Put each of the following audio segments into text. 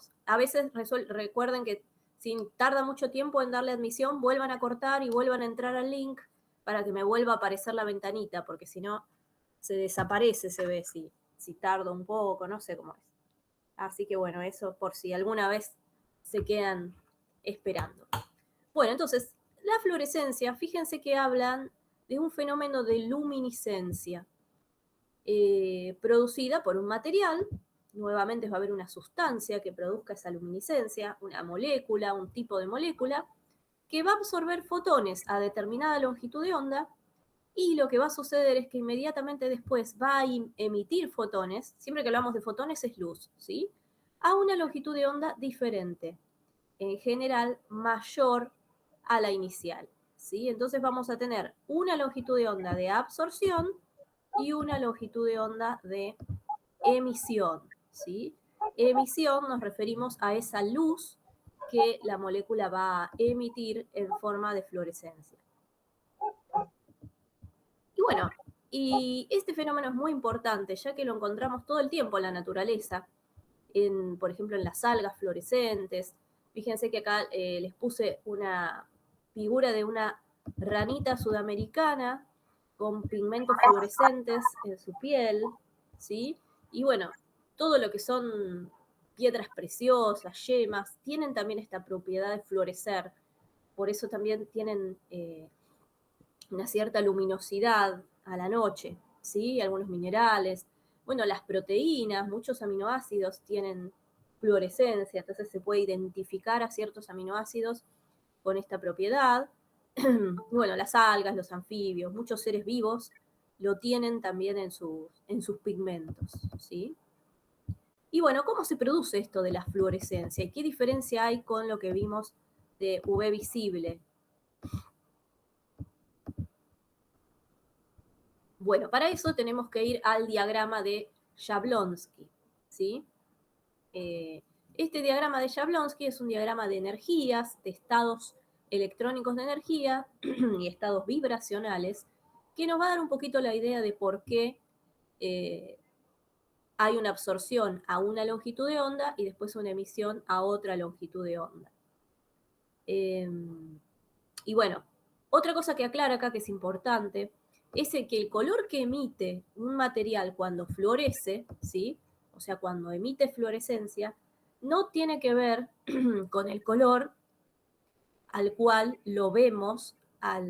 chicos. A veces recuerden que si tarda mucho tiempo en darle admisión, vuelvan a cortar y vuelvan a entrar al link para que me vuelva a aparecer la ventanita, porque si no, se desaparece, se ve si tarda un poco, no sé cómo es. Así que bueno, eso por si alguna vez se quedan esperando. Bueno, entonces, la fluorescencia, fíjense que hablan de un fenómeno de luminiscencia producida por un material. Nuevamente va a haber una sustancia que produzca esa luminiscencia, una molécula, un tipo de molécula, que va a absorber fotones a determinada longitud de onda, y lo que va a suceder es que inmediatamente después va a emitir fotones, siempre que hablamos de fotones es luz, ¿sí? A una longitud de onda diferente, en general mayor a la inicial, ¿sí? Entonces vamos a tener una longitud de onda de absorción y una longitud de onda de emisión, ¿sí? Emisión nos referimos a esa luz que la molécula va a emitir en forma de fluorescencia. Y bueno, y este fenómeno es muy importante, ya que lo encontramos todo el tiempo en la naturaleza, por ejemplo, en las algas fluorescentes. Fíjense que acá les puse una figura de una ranita sudamericana con pigmentos fluorescentes en su piel, ¿sí? Y bueno, todo lo que son piedras preciosas, yemas, tienen también esta propiedad de fluorecer. Por eso también tienen una cierta luminosidad a la noche, ¿sí? Algunos minerales. Bueno, las proteínas, muchos aminoácidos tienen fluorescencia, entonces se puede identificar a ciertos aminoácidos con esta propiedad. Bueno, las algas, los anfibios, muchos seres vivos lo tienen también en sus pigmentos, ¿sí? Y bueno, ¿cómo se produce esto de la fluorescencia? ¿Y qué diferencia hay con lo que vimos de UV visible? Bueno, para eso tenemos que ir al diagrama de Jablonski, ¿sí? Este diagrama de Jablonski es un diagrama de energías, de estados electrónicos de energía y estados vibracionales, que nos va a dar un poquito la idea de por qué hay una absorción a una longitud de onda y después una emisión a otra longitud de onda. Y bueno, otra cosa que aclara acá que es importante es que el color que emite un material cuando florece, ¿sí? O sea, cuando emite fluorescencia, no tiene que ver con el color al cual lo vemos a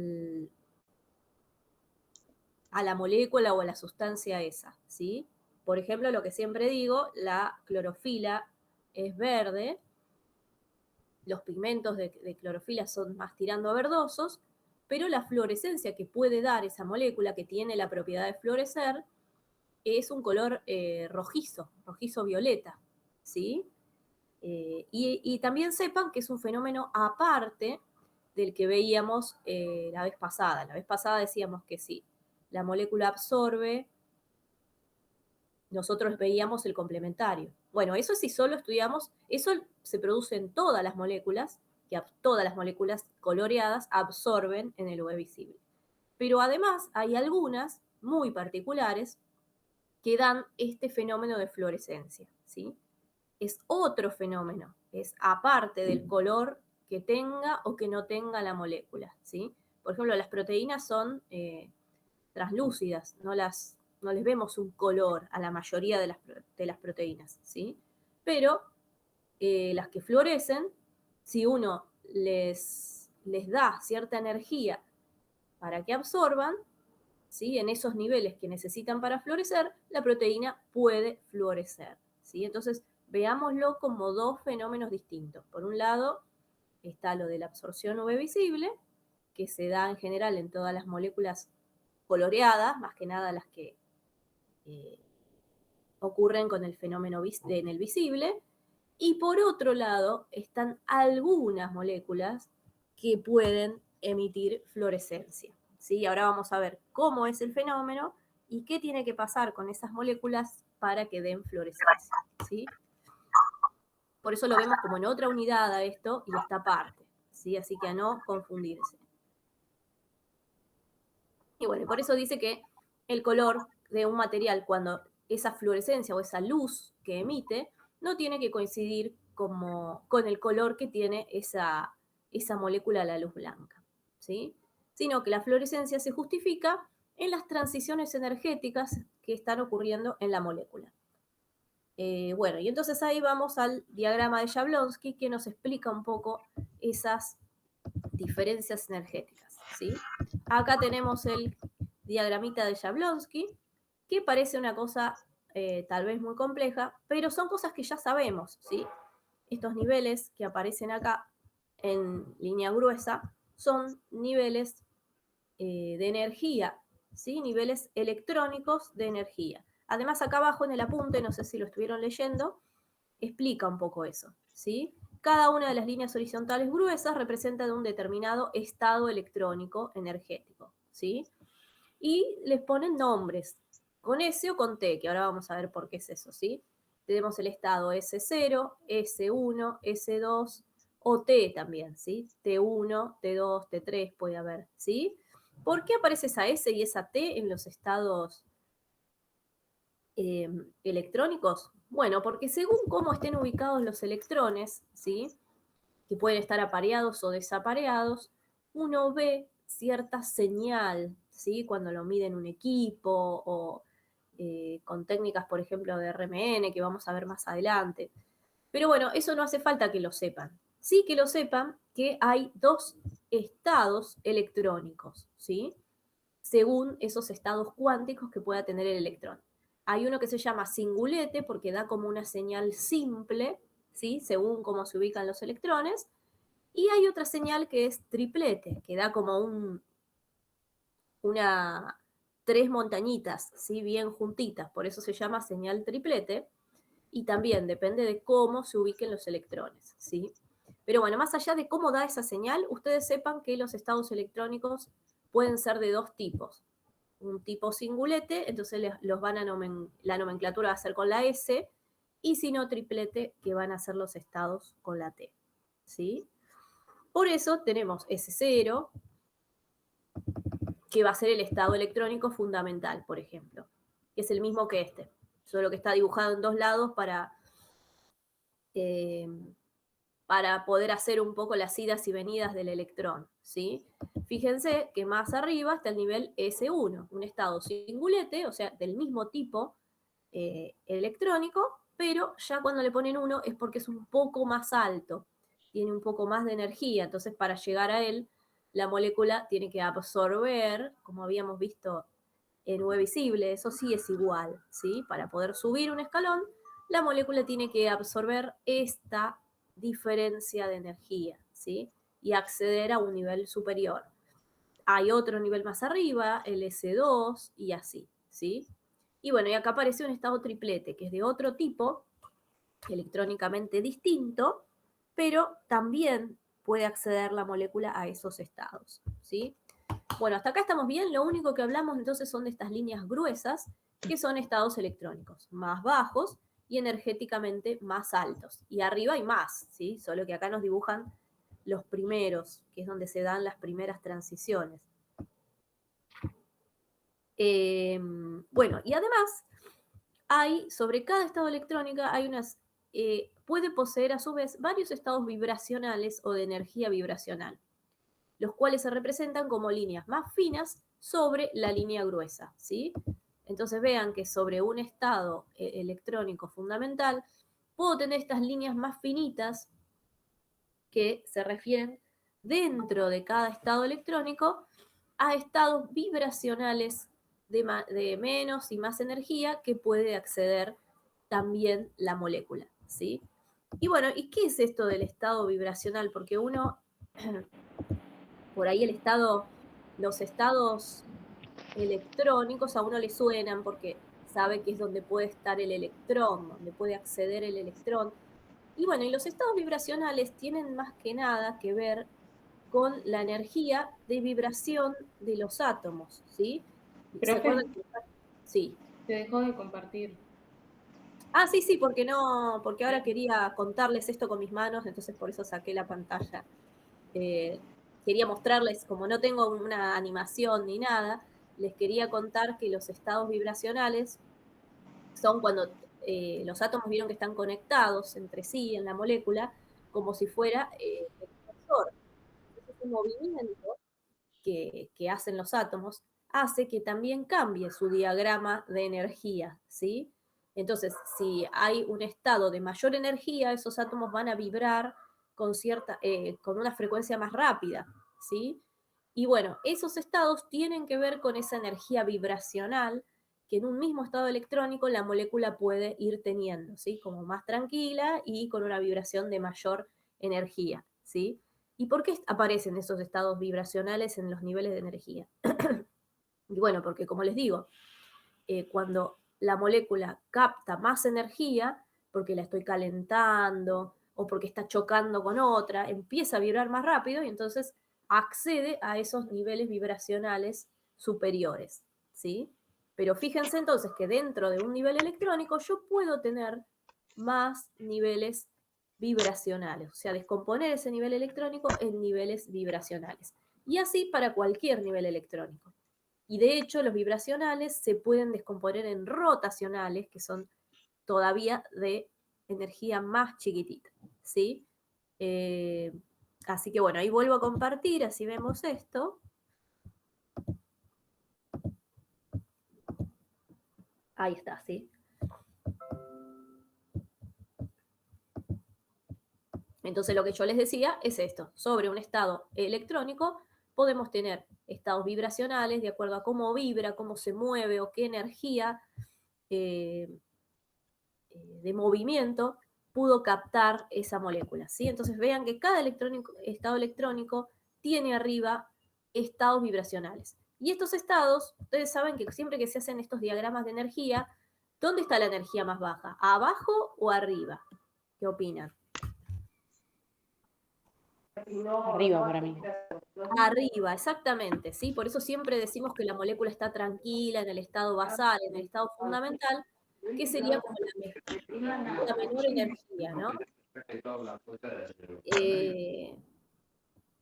la molécula o a la sustancia esa, ¿sí? Por ejemplo, lo que siempre digo, la clorofila es verde, los pigmentos de clorofila son más tirando a verdosos, pero la fluorescencia que puede dar esa molécula que tiene la propiedad de fluorecer es un color rojizo, rojizo violeta, ¿sí? Y también sepan que es un fenómeno aparte del que veíamos la vez pasada. La vez pasada decíamos que si la molécula absorbe, nosotros veíamos el complementario. Bueno, eso si solo estudiamos, eso se produce en todas las moléculas, que todas las moléculas coloreadas absorben en el UV visible. Pero además hay algunas muy particulares que dan este fenómeno de fluorescencia, ¿sí? Es otro fenómeno, es aparte del color que tenga o que no tenga la molécula, ¿sí? Por ejemplo, las proteínas son translúcidas, no les vemos un color a la mayoría de las proteínas, ¿sí? Pero las que florecen, si uno les da cierta energía para que absorban, ¿sí? En esos niveles que necesitan para florecer, la proteína puede florecer, ¿sí? Entonces, veámoslo como dos fenómenos distintos. Por un lado, está lo de la absorción UV visible, que se da en general en todas las moléculas coloreadas, más que nada las que ocurren con el fenómeno en el visible. Y por otro lado, están algunas moléculas que pueden emitir fluorescencia, ¿sí? Ahora vamos a ver cómo es el fenómeno y qué tiene que pasar con esas moléculas para que den fluorescencia, ¿sí? Por eso lo vemos como en otra unidad a esto y esta parte, ¿sí? Así que a no confundirse. Y bueno, por eso dice que el color de un material, cuando esa fluorescencia o esa luz que emite, no tiene que coincidir con el color que tiene esa molécula a la luz blanca, ¿sí? Sino que la fluorescencia se justifica en las transiciones energéticas que están ocurriendo en la molécula. Bueno, y entonces ahí vamos al diagrama de Jablonski que nos explica un poco esas diferencias energéticas, ¿sí? Acá tenemos el diagramita de Jablonski, que parece una cosa tal vez muy compleja, pero son cosas que ya sabemos, ¿sí? Estos niveles que aparecen acá en línea gruesa son niveles de energía, ¿sí? Niveles electrónicos de energía. Además, acá abajo en el apunte, no sé si lo estuvieron leyendo, explica un poco eso, ¿sí? Cada una de las líneas horizontales gruesas representa un determinado estado electrónico energético, ¿sí? Y les ponen nombres, con S o con T, que ahora vamos a ver por qué es eso, ¿sí? Tenemos el estado S0, S1, S2 o T también, ¿sí? T1, T2, T3 puede haber, ¿sí? ¿Por qué aparece esa S y esa T en los estados electrónicos? Bueno, porque según cómo estén ubicados los electrones, ¿sí? Que pueden estar apareados o desapareados, uno ve cierta señal, ¿sí? Cuando lo mide en un equipo o con técnicas, por ejemplo, de RMN, que vamos a ver más adelante. Pero bueno, eso no hace falta que lo sepan. Sí que lo sepan que hay dos estados electrónicos, ¿sí? Según esos estados cuánticos que pueda tener el electrón. Hay uno que se llama singulete porque da como una señal simple, ¿sí? Según cómo se ubican los electrones. Y hay otra señal que es triplete, que da como tres montañitas, ¿sí? Bien juntitas, por eso se llama señal triplete. Y también depende de cómo se ubiquen los electrones, ¿sí? Pero bueno, más allá de cómo da esa señal, ustedes sepan que los estados electrónicos pueden ser de dos tipos. Un tipo singulete, entonces los van a la nomenclatura va a ser con la S, y si no triplete, que van a ser los estados con la T, ¿sí? Por eso tenemos S0, que va a ser el estado electrónico fundamental, por ejemplo, que es el mismo que este, solo que está dibujado en dos lados eh, para poder hacer un poco las idas y venidas del electrón, ¿sí? Fíjense que más arriba está el nivel S1, un estado singulete, o sea, del mismo tipo electrónico, pero ya cuando le ponen 1 es porque es un poco más alto, tiene un poco más de energía, entonces para llegar a él, la molécula tiene que absorber, como habíamos visto en V visible, eso sí es igual, ¿sí? Para poder subir un escalón, la molécula tiene que absorber esta diferencia de energía, ¿sí? Y acceder a un nivel superior. Hay otro nivel más arriba, el S2, y así, ¿sí? Y bueno, y acá aparece un estado triplete, que es de otro tipo, electrónicamente distinto, pero también puede acceder la molécula a esos estados, ¿sí? Bueno, hasta acá estamos bien, lo único que hablamos entonces son de estas líneas gruesas, que son estados electrónicos más bajos y energéticamente más altos. Y arriba hay más, ¿sí? Solo que acá nos dibujan los primeros, que es donde se dan las primeras transiciones. Bueno, y además sobre cada estado electrónico hay puede poseer a su vez varios estados vibracionales o de energía vibracional, los cuales se representan como líneas más finas sobre la línea gruesa, ¿sí? Entonces vean que sobre un estado electrónico fundamental puedo tener estas líneas más finitas que se refieren dentro de cada estado electrónico a estados vibracionales de menos y más energía que puede acceder también la molécula, ¿sí? Y bueno, ¿y qué es esto del estado vibracional? Porque uno, por ahí los estados electrónicos a uno le suenan porque sabe que es donde puede estar el electrón, donde puede acceder el electrón. Y bueno, y los estados vibracionales tienen más que nada que ver con la energía de vibración de los átomos, ¿sí? ¿Se Profe, acuerdan? Sí. te dejo de compartir. Ah, sí, sí, porque no, porque ahora quería contarles esto con mis manos, entonces por eso saqué la pantalla. Eh, Quería mostrarles, como no tengo una animación ni nada, les quería contar que los estados vibracionales son cuando los átomos vieron que están conectados entre sí en la molécula como si fuera el tensor. Entonces, ese movimiento que hacen los átomos hace que también cambie su diagrama de energía, ¿sí? Entonces, si hay un estado de mayor energía, esos átomos van a vibrar con una frecuencia más rápida, ¿sí? Y bueno, esos estados tienen que ver con esa energía vibracional que en un mismo estado electrónico la molécula puede ir teniendo, ¿sí? Como más tranquila y con una vibración de mayor energía, ¿sí? ¿Y por qué aparecen esos estados vibracionales en los niveles de energía? Y bueno, porque como les digo, cuando la molécula capta más energía, porque la estoy calentando o porque está chocando con otra, empieza a vibrar más rápido y entonces accede a esos niveles vibracionales superiores, ¿sí? Pero fíjense entonces que dentro de un nivel electrónico yo puedo tener más niveles vibracionales, o sea, descomponer ese nivel electrónico en niveles vibracionales. Y así para cualquier nivel electrónico. Y de hecho, los vibracionales se pueden descomponer en rotacionales, que son todavía de energía más chiquitita, ¿sí? Eh, Así que bueno, ahí vuelvo a compartir, así vemos esto. Ahí está, ¿sí? Entonces lo que yo les decía es esto, sobre un estado electrónico podemos tener estados vibracionales de acuerdo a cómo vibra, cómo se mueve o qué energía eh, de movimiento pudo captar esa molécula, ¿sí? Entonces vean que cada estado electrónico tiene arriba estados vibracionales. Y estos estados, ustedes saben que siempre que se hacen estos diagramas de energía, ¿dónde está la energía más baja? ¿Abajo o arriba? ¿Qué opinan? Arriba para mí. Arriba, exactamente, ¿sí? Por eso siempre decimos que la molécula está tranquila en el estado basal, en el estado fundamental, que sería como la menor energía, ¿no? Eh,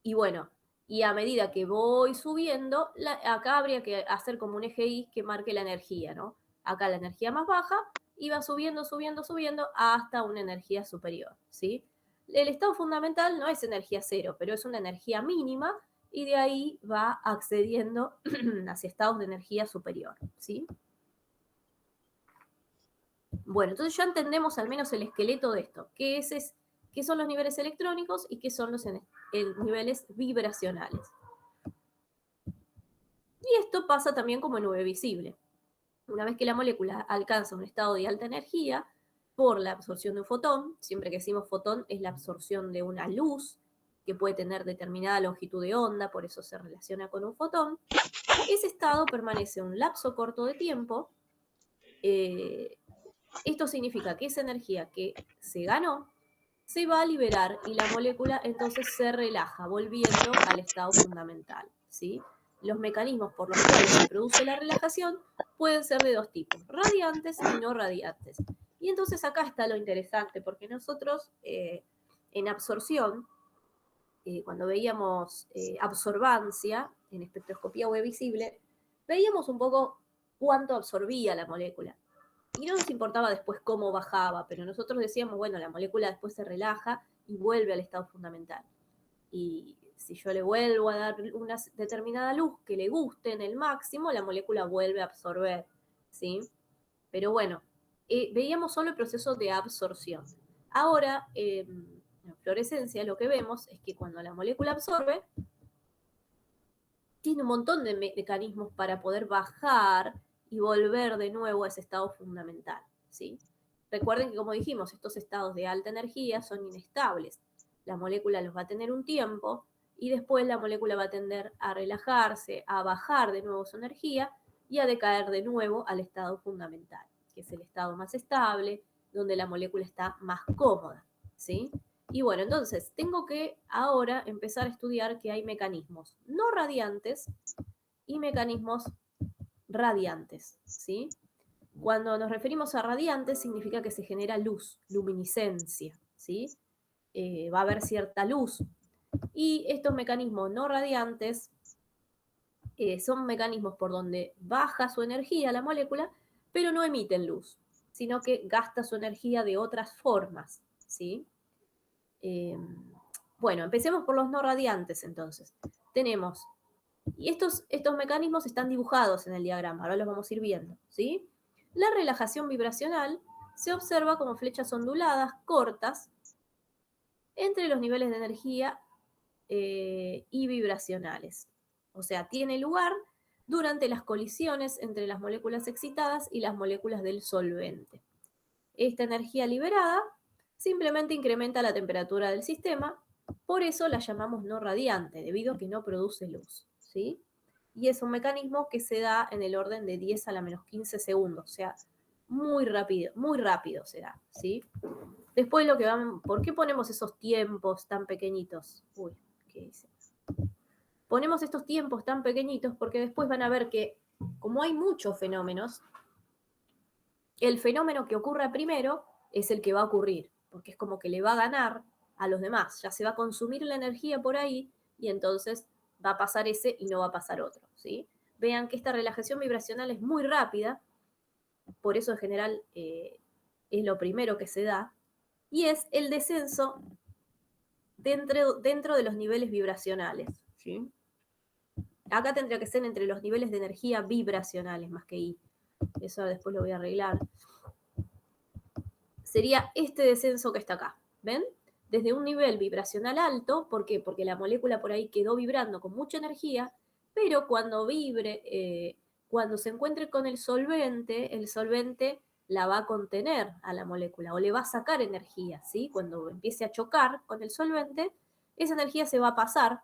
y bueno, y a medida que voy subiendo, acá habría que hacer como un eje Y que marque la energía, ¿no? Acá la energía más baja y va subiendo, subiendo, subiendo hasta una energía superior, ¿sí? El estado fundamental no es energía cero, pero es una energía mínima y de ahí va accediendo hacia estados de energía superior, ¿sí? Bueno, entonces ya entendemos al menos el esqueleto de esto, qué son los niveles electrónicos y qué son los niveles vibracionales. Y esto pasa también como nube visible. Una vez que la molécula alcanza un estado de alta energía, por la absorción de un fotón, siempre que decimos fotón es la absorción de una luz que puede tener determinada longitud de onda, por eso se relaciona con un fotón, ese estado permanece un lapso corto de tiempo. Esto significa que esa energía que se ganó se va a liberar y la molécula entonces se relaja, volviendo al estado fundamental, ¿sí? Los mecanismos por los cuales se produce la relajación pueden ser de dos tipos, radiantes y no radiantes. Y entonces acá está lo interesante, porque nosotros en absorción, cuando veíamos absorbancia en espectroscopía UV visible, veíamos un poco cuánto absorbía la molécula. Y no nos importaba después cómo bajaba, pero nosotros decíamos, bueno, la molécula después se relaja y vuelve al estado fundamental. Y si yo le vuelvo a dar una determinada luz que le guste en el máximo, la molécula vuelve a absorber, ¿sí? Pero bueno, veíamos solo el proceso de absorción. Ahora, en fluorescencia, lo que vemos es que cuando la molécula absorbe, tiene un montón de mecanismos para poder bajar y volver de nuevo a ese estado fundamental, ¿sí? Recuerden que, como dijimos, estos estados de alta energía son inestables. La molécula los va a tener un tiempo y después la molécula va a tender a relajarse, a bajar de nuevo su energía y a decaer de nuevo al estado fundamental, que es el estado más estable, donde la molécula está más cómoda, ¿sí? Y bueno, entonces tengo que ahora empezar a estudiar que hay mecanismos no radiantes y mecanismos radiantes, ¿sí? Cuando nos referimos a radiantes significa que se genera luz, luminiscencia, ¿sí? Va a haber cierta luz. Y estos mecanismos no radiantes son mecanismos por donde baja su energía la molécula, pero no emiten luz, sino que gasta su energía de otras formas, ¿sí? Bueno, empecemos por los no radiantes entonces. Tenemos, y estos mecanismos están dibujados en el diagrama, ahora los vamos a ir viendo, ¿sí? La relajación vibracional se observa como flechas onduladas, cortas, entre los niveles de energía y vibracionales. O sea, tiene lugar durante las colisiones entre las moléculas excitadas y las moléculas del solvente. Esta energía liberada simplemente incrementa la temperatura del sistema, por eso la llamamos no radiante, debido a que no produce luz, ¿sí? Y es un mecanismo que se da en el orden de 10 a la menos 15 segundos, o sea, muy rápido se da, ¿sí? Después lo que van, ¿por qué ponemos esos tiempos tan pequeñitos? Uy, ¿qué dice? Ponemos estos tiempos tan pequeñitos porque después van a ver que, como hay muchos fenómenos, el fenómeno que ocurra primero es el que va a ocurrir, porque es como que le va a ganar a los demás, ya se va a consumir la energía por ahí y entonces va a pasar ese y no va a pasar otro, ¿sí? Vean que esta relajación vibracional es muy rápida, por eso en general es lo primero que se da, y es el descenso dentro de los niveles vibracionales, ¿sí? Acá tendría que ser entre los niveles de energía vibracionales más que I. Eso después lo voy a arreglar. Sería este descenso que está acá, ¿ven? Desde un nivel vibracional alto, ¿por qué? Porque la molécula por ahí quedó vibrando con mucha energía, pero cuando vibre, cuando se encuentre con el solvente la va a contener a la molécula o le va a sacar energía, ¿sí? Cuando empiece a chocar con el solvente, esa energía se va a pasar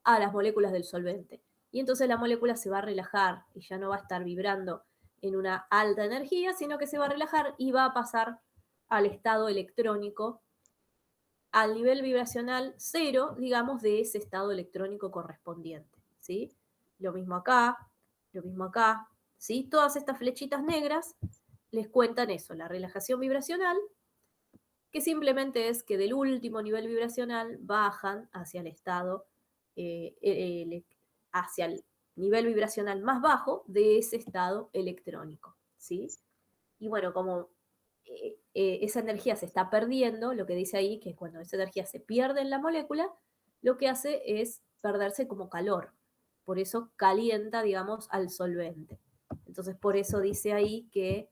a las moléculas del solvente. Y entonces la molécula se va a relajar y ya no va a estar vibrando en una alta energía, sino que se va a relajar y va a pasar al estado electrónico, al nivel vibracional cero, digamos, de ese estado electrónico correspondiente, ¿sí? Lo mismo acá, ¿sí? Todas estas flechitas negras les cuentan eso, la relajación vibracional, que simplemente es que del último nivel vibracional bajan hacia el estado, hacia el nivel vibracional más bajo de ese estado electrónico, ¿sí? Y bueno, como esa energía se está perdiendo, lo que dice ahí, que cuando esa energía se pierde en la molécula, lo que hace es perderse como calor. Por eso calienta, digamos, al solvente. Entonces, por eso dice ahí que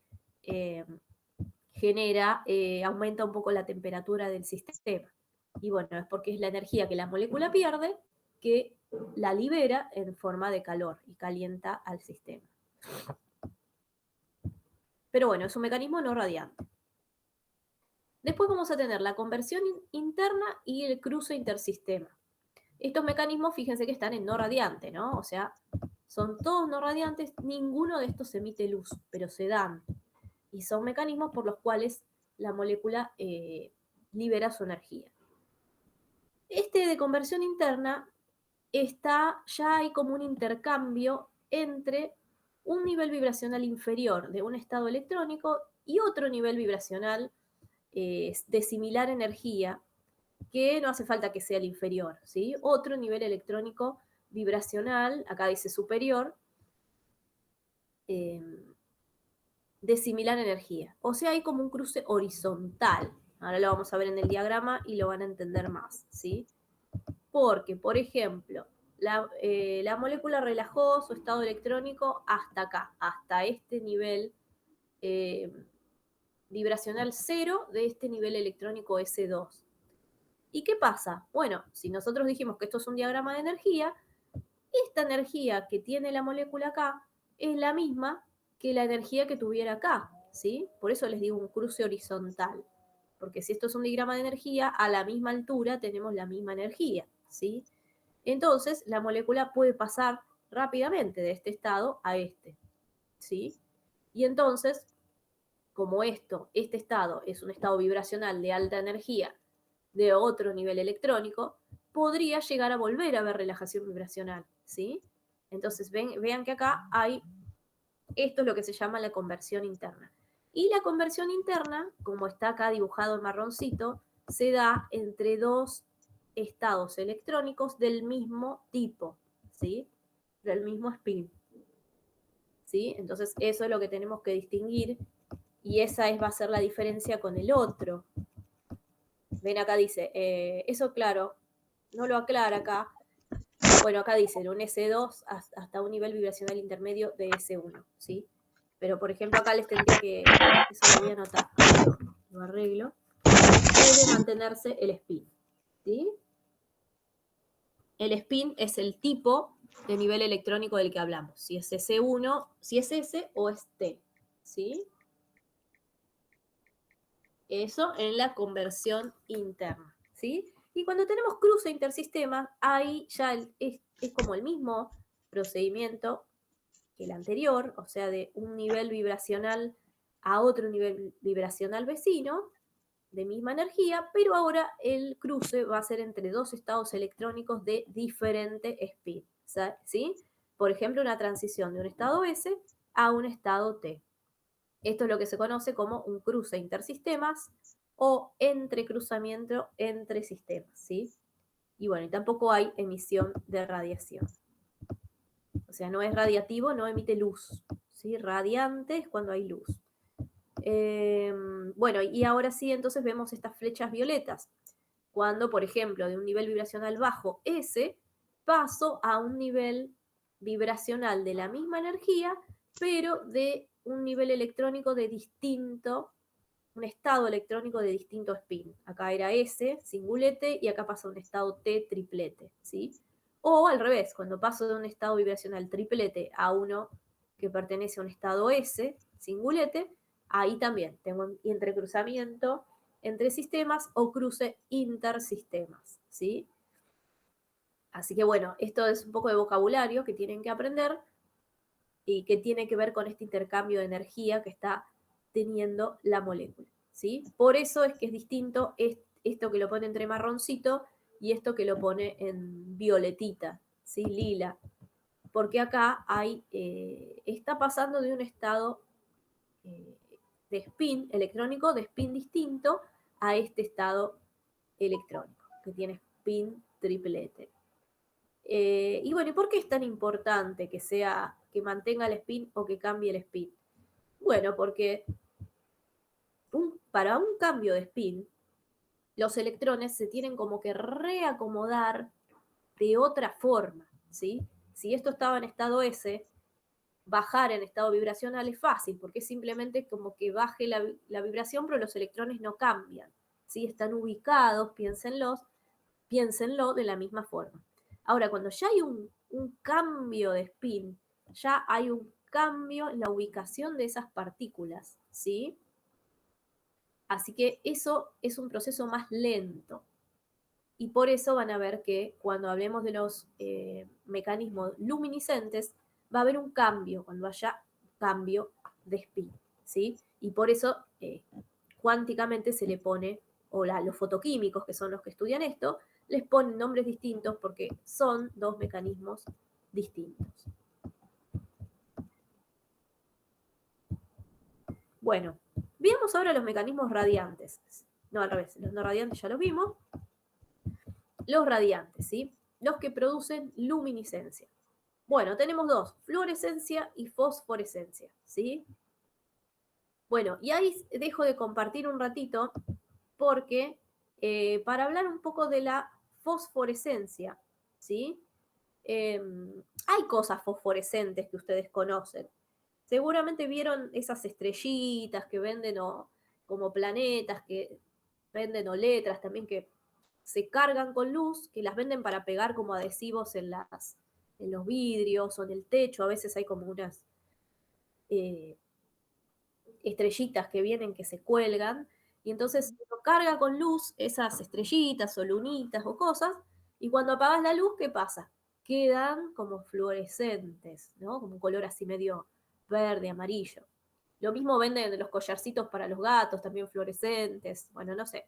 aumenta un poco la temperatura del sistema. Y bueno, es porque es la energía que la molécula pierde que la libera en forma de calor y calienta al sistema. Pero bueno, es un mecanismo no radiante. Después vamos a tener la conversión interna y el cruce intersistema. Estos mecanismos, fíjense que están en no radiante, ¿no? O sea, son todos no radiantes, ninguno de estos emite luz, pero se dan. Y son mecanismos por los cuales la molécula libera su energía. Este de conversión interna ya hay como un intercambio entre un nivel vibracional inferior de un estado electrónico y otro nivel vibracional de similar energía, que no hace falta que sea el inferior, ¿sí? Otro nivel electrónico vibracional, acá dice superior, de similar energía. O sea, hay como un cruce horizontal. Ahora lo vamos a ver en el diagrama y lo van a entender más, ¿sí? Porque, por ejemplo, la molécula relajó su estado electrónico hasta acá, hasta este nivel vibracional 0 de este nivel electrónico S2. ¿Y qué pasa? Bueno, si nosotros dijimos que esto es un diagrama de energía, esta energía que tiene la molécula acá es la misma que la energía que tuviera acá, ¿sí? Por eso les digo un cruce horizontal, porque si esto es un diagrama de energía, a la misma altura tenemos la misma energía, ¿sí? Entonces, la molécula puede pasar rápidamente de este estado a este, ¿sí? Y entonces, como este estado es un estado vibracional de alta energía de otro nivel electrónico, podría llegar a volver a haber relajación vibracional, ¿sí? Entonces, vean que acá esto es lo que se llama la conversión interna. Y la conversión interna, como está acá dibujado en marroncito, se da entre dos estados electrónicos del mismo tipo, ¿sí? Del mismo spin, ¿sí? Entonces, eso es lo que tenemos que distinguir Y esa va a ser la diferencia con el otro. Ven, acá dice, eso claro, no lo aclara acá. Bueno, acá dice, un S2 hasta un nivel vibracional intermedio de S1, ¿sí? Pero, por ejemplo, acá les tendría que, eso lo voy a anotar, lo arreglo. Debe mantenerse el spin, ¿sí? El spin es el tipo de nivel electrónico del que hablamos, si es S1, si es S o es T, ¿sí? Eso en la conversión interna, ¿sí? Y cuando tenemos cruce intersistema, ahí ya es como el mismo procedimiento que el anterior, o sea, de un nivel vibracional a otro nivel vibracional vecino, de misma energía, pero ahora el cruce va a ser entre dos estados electrónicos de diferente spin, ¿sí? Por ejemplo, una transición de un estado S a un estado T. Esto es lo que se conoce como un cruce intersistemas o entrecruzamiento entre sistemas, ¿sí? Y bueno, y tampoco hay emisión de radiación. O sea, no es radiativo, no emite luz, ¿sí? Radiante es cuando hay luz. Bueno, y ahora sí, entonces vemos estas flechas violetas. Cuando, por ejemplo, de un nivel vibracional bajo S, paso a un nivel vibracional de la misma energía, pero de un nivel electrónico de distinto, un estado electrónico de distinto spin. Acá era S, singulete, y acá pasa a un estado T, triplete, ¿sí? O al revés, cuando paso de un estado vibracional triplete a uno que pertenece a un estado S, singulete, ahí también tengo un entrecruzamiento entre sistemas o cruce intersistemas, ¿sí? Así que bueno, esto es un poco de vocabulario que tienen que aprender y que tiene que ver con este intercambio de energía que está teniendo la molécula, ¿sí? Por eso es que es distinto esto que lo pone entre marroncito y esto que lo pone en violetita, ¿sí? Lila, porque acá está pasando de un estado de spin electrónico, de spin distinto, a este estado electrónico, que tiene spin triplete. Y bueno, ¿y por qué es tan importante que mantenga el spin o que cambie el spin? Bueno, porque para un cambio de spin, los electrones se tienen como que reacomodar de otra forma, ¿sí? Si esto estaba en estado S, bajar en estado vibracional es fácil, porque es simplemente como que baje la vibración, pero los electrones no cambian, ¿sí? Están ubicados, piénsenlo de la misma forma. Ahora, cuando ya hay un cambio de spin, ya hay un cambio en la ubicación de esas partículas, ¿sí? Así que eso es un proceso más lento. Y por eso van a ver que cuando hablemos de los mecanismos luminiscentes, va a haber un cambio, cuando haya cambio de spin, ¿sí? Y por eso cuánticamente se le pone, o los fotoquímicos, que son los que estudian esto, les ponen nombres distintos porque son dos mecanismos distintos. Bueno, veamos ahora los mecanismos radiantes. No, al revés, los no radiantes ya los vimos. Los radiantes, ¿sí? Los que producen luminiscencia. Bueno, tenemos dos, fluorescencia y fosforescencia, ¿sí? Bueno, y ahí dejo de compartir un ratito porque para hablar un poco de la fosforescencia, ¿sí? Hay cosas fosforescentes que ustedes conocen. Seguramente vieron esas estrellitas que venden o como planetas que venden o letras también que se cargan con luz, que las venden para pegar como adhesivos en los vidrios o en el techo. A veces hay como unas eh, estrellitas que vienen que se cuelgan. Y entonces uno carga con luz esas estrellitas o lunitas o cosas. Y cuando apagas la luz, ¿qué pasa? Quedan como fluorescentes, ¿no? Como un color así medio verde, amarillo. Lo mismo venden de los collarcitos para los gatos, también fluorescentes. Bueno, no sé.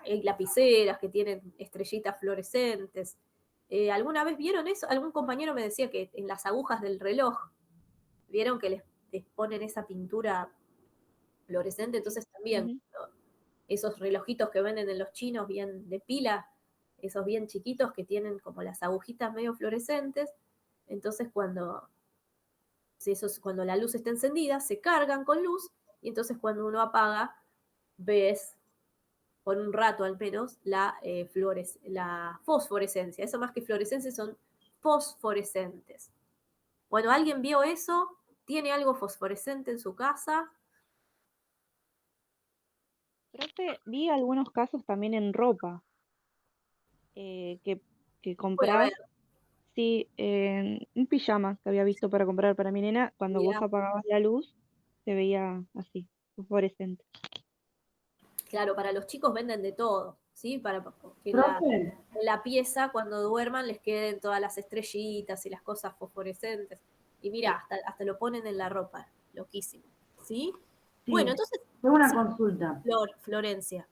Hay lapiceras que tienen estrellitas fluorescentes. ¿Alguna vez vieron eso? Algún compañero me decía que en las agujas del reloj, vieron que les ponen esa pintura fluorescente, entonces también esos relojitos que venden en los chinos bien de pila, esos bien chiquitos que tienen como las agujitas medio fluorescentes, entonces cuando la luz está encendida, se cargan con luz y entonces cuando uno apaga, ves por un rato al menos la fosforescencia. Eso más que fluorescencia son fosforescentes. Bueno, ¿alguien vio eso? ¿Tiene algo fosforescente en su casa? Profe, vi algunos casos también en ropa, que Voy a ver, compras, sí, un pijama que había visto para comprar para mi nena, cuando vos mira, apagabas la luz, se veía así, fosforescente. claro, para los chicos venden de todo, ¿sí? Para que Profe, en la pieza, cuando duerman, les queden todas las estrellitas y las cosas fosforescentes. Y mira, hasta lo ponen en la ropa, loquísimo, ¿sí? Bueno, sí, entonces, tengo una sí, consulta. Florencia.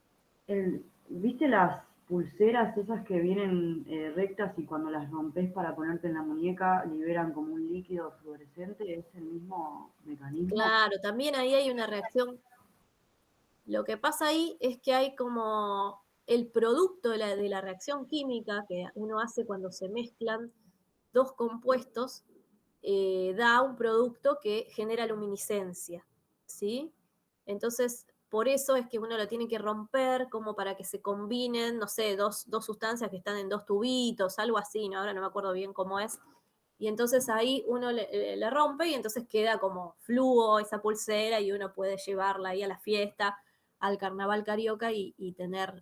¿Viste las pulseras esas que vienen rectas y cuando las rompes para ponerte en la muñeca liberan como un líquido fluorescente? ¿Es el mismo mecanismo? Claro, también ahí hay una reacción. Lo que pasa ahí es que hay como el producto de la reacción química que uno hace cuando se mezclan dos compuestos, da un producto que genera luminiscencia, ¿sí? Entonces, por eso es que uno lo tiene que romper como para que se combinen, no sé, dos sustancias que están en dos tubitos, algo así, ¿no? Ahora no me acuerdo bien cómo es. Y entonces ahí uno le rompe y entonces queda como fluo esa pulsera y uno puede llevarla ahí a la fiesta, al carnaval carioca y tener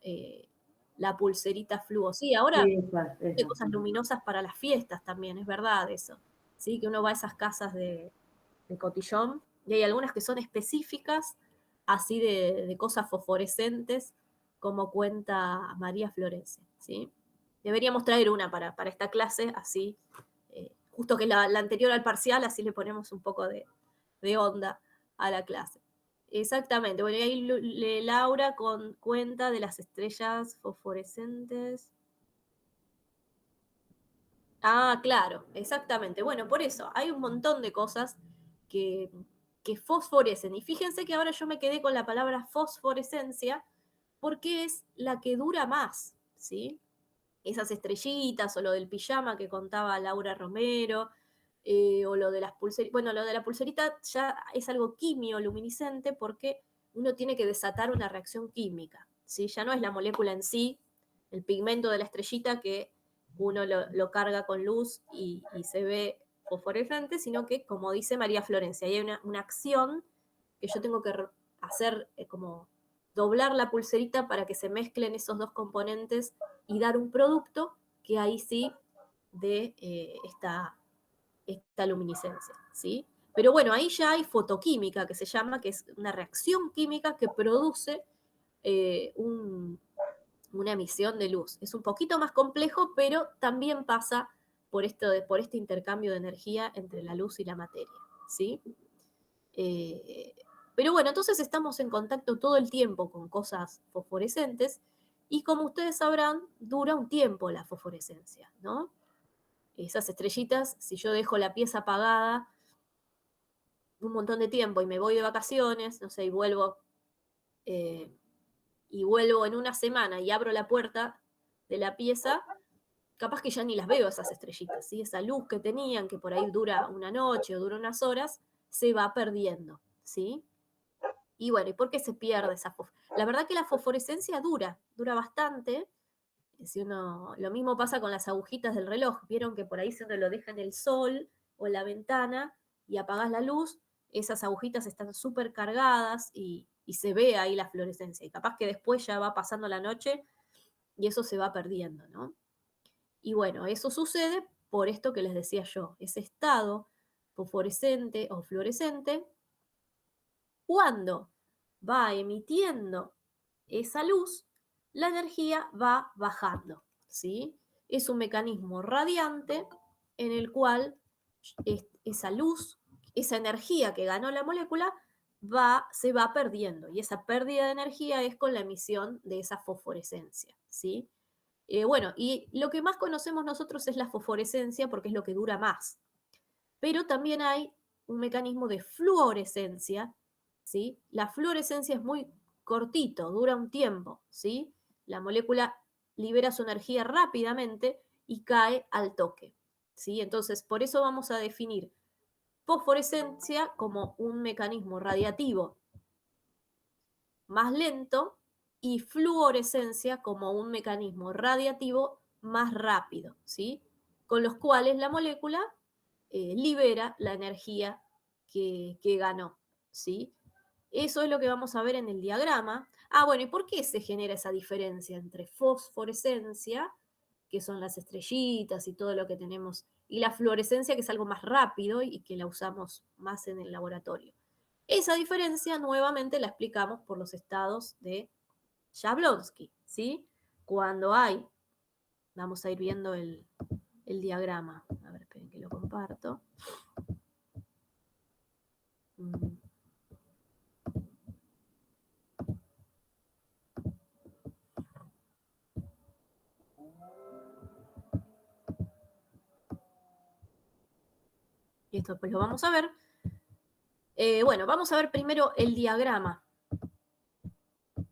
la pulserita fluo. Sí, ahora Sí, hay esas, cosas sí. luminosas para las fiestas también, es verdad eso. Sí, que uno va a esas casas de cotillón y hay algunas que son específicas, así de cosas fosforescentes, como cuenta María Florencia, ¿sí? Deberíamos traer una para esta clase, así, justo que la anterior al parcial, así le ponemos un poco de onda a la clase. Exactamente, bueno, y ahí Laura con cuenta de las estrellas fosforescentes. Ah, claro, exactamente. Bueno, por eso hay un montón de cosas que, que fosforecen. Y fíjense que ahora yo me quedé con la palabra fosforescencia porque es la que dura más, ¿sí? Esas estrellitas o lo del pijama que contaba Laura Romero, o lo de las pulseritas. Bueno, lo de la pulserita ya es algo quimioluminiscente porque uno tiene que desatar una reacción química, ¿sí? Ya no es la molécula en sí, el pigmento de la estrellita que uno lo carga con luz y se ve fosforescente, sino que, como dice María Florencia, hay una acción que yo tengo que hacer, como doblar la pulserita para que se mezclen esos dos componentes y dar un producto que ahí sí de esta luminiscencia, ¿sí? Pero bueno, ahí ya hay fotoquímica, que se llama, que es una reacción química que produce una emisión de luz. Es un poquito más complejo, pero también pasa por este intercambio de energía entre la luz y la materia, ¿sí? Eh, pero bueno, entonces estamos en contacto todo el tiempo con cosas fosforescentes y como ustedes sabrán, dura un tiempo la fosforescencia, ¿no? Esas estrellitas, si yo dejo la pieza apagada un montón de tiempo y me voy de vacaciones, no sé, eh, y vuelvo en una semana y abro la puerta de la pieza, capaz que ya ni las veo esas estrellitas, ¿sí? Esa luz que tenían, que por ahí dura una noche o dura unas horas, se va perdiendo, ¿sí? Y bueno, ¿y por qué se pierde esa fosforescencia? La verdad que la fosforescencia dura bastante. Si uno, lo mismo pasa con las agujitas del reloj. Vieron que por ahí si uno lo deja en el sol o en la ventana y apagas la luz, esas agujitas están súper cargadas y se ve ahí la fluorescencia. Y capaz que después ya va pasando la noche y eso se va perdiendo, ¿no? Y bueno, eso sucede por esto que les decía yo, ese estado fosforescente o fluorescente, cuando va emitiendo esa luz, la energía va bajando, ¿sí? Es un mecanismo radiante en el cual esa luz, esa energía que ganó la molécula, se va perdiendo. Y esa pérdida de energía es con la emisión de esa fosforescencia, ¿sí? Bueno, y lo que más conocemos nosotros es la fosforescencia porque es lo que dura más. Pero también hay un mecanismo de fluorescencia, ¿sí? La fluorescencia es muy cortito, dura un tiempo, ¿sí? La molécula libera su energía rápidamente y cae al toque, ¿sí? Entonces, por eso vamos a definir fosforescencia como un mecanismo radiativo más lento y fluorescencia como un mecanismo radiativo más rápido, ¿sí? Con los cuales la molécula libera la energía que ganó, ¿sí? Eso es lo que vamos a ver en el diagrama. Ah, bueno, ¿y por qué se genera esa diferencia entre fosforescencia, que son las estrellitas y todo lo que tenemos, y la fluorescencia, que es algo más rápido y que la usamos más en el laboratorio? Esa diferencia nuevamente la explicamos por los estados de Jablonski, ¿sí? Cuando hay, vamos a ir viendo el diagrama. A ver, esperen que lo comparto. Y esto pues lo vamos a ver. Bueno, vamos a ver primero el diagrama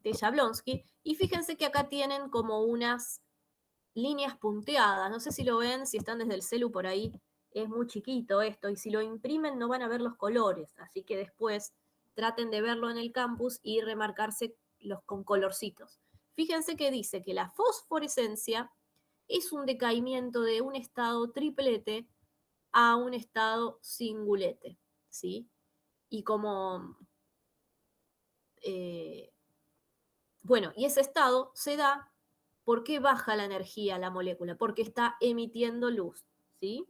de Jablonski. Y fíjense que acá tienen como unas líneas punteadas. No sé si lo ven, si están desde el celu por ahí. Es muy chiquito esto. Y si lo imprimen no van a ver los colores. Así que después traten de verlo en el campus y remarcarse con colorcitos. Fíjense que dice que la fosforescencia es un decaimiento de un estado triplete a un estado singulete, ¿sí? Y como, bueno, y ese estado se da porque baja la energía a la molécula, porque está emitiendo luz, ¿sí?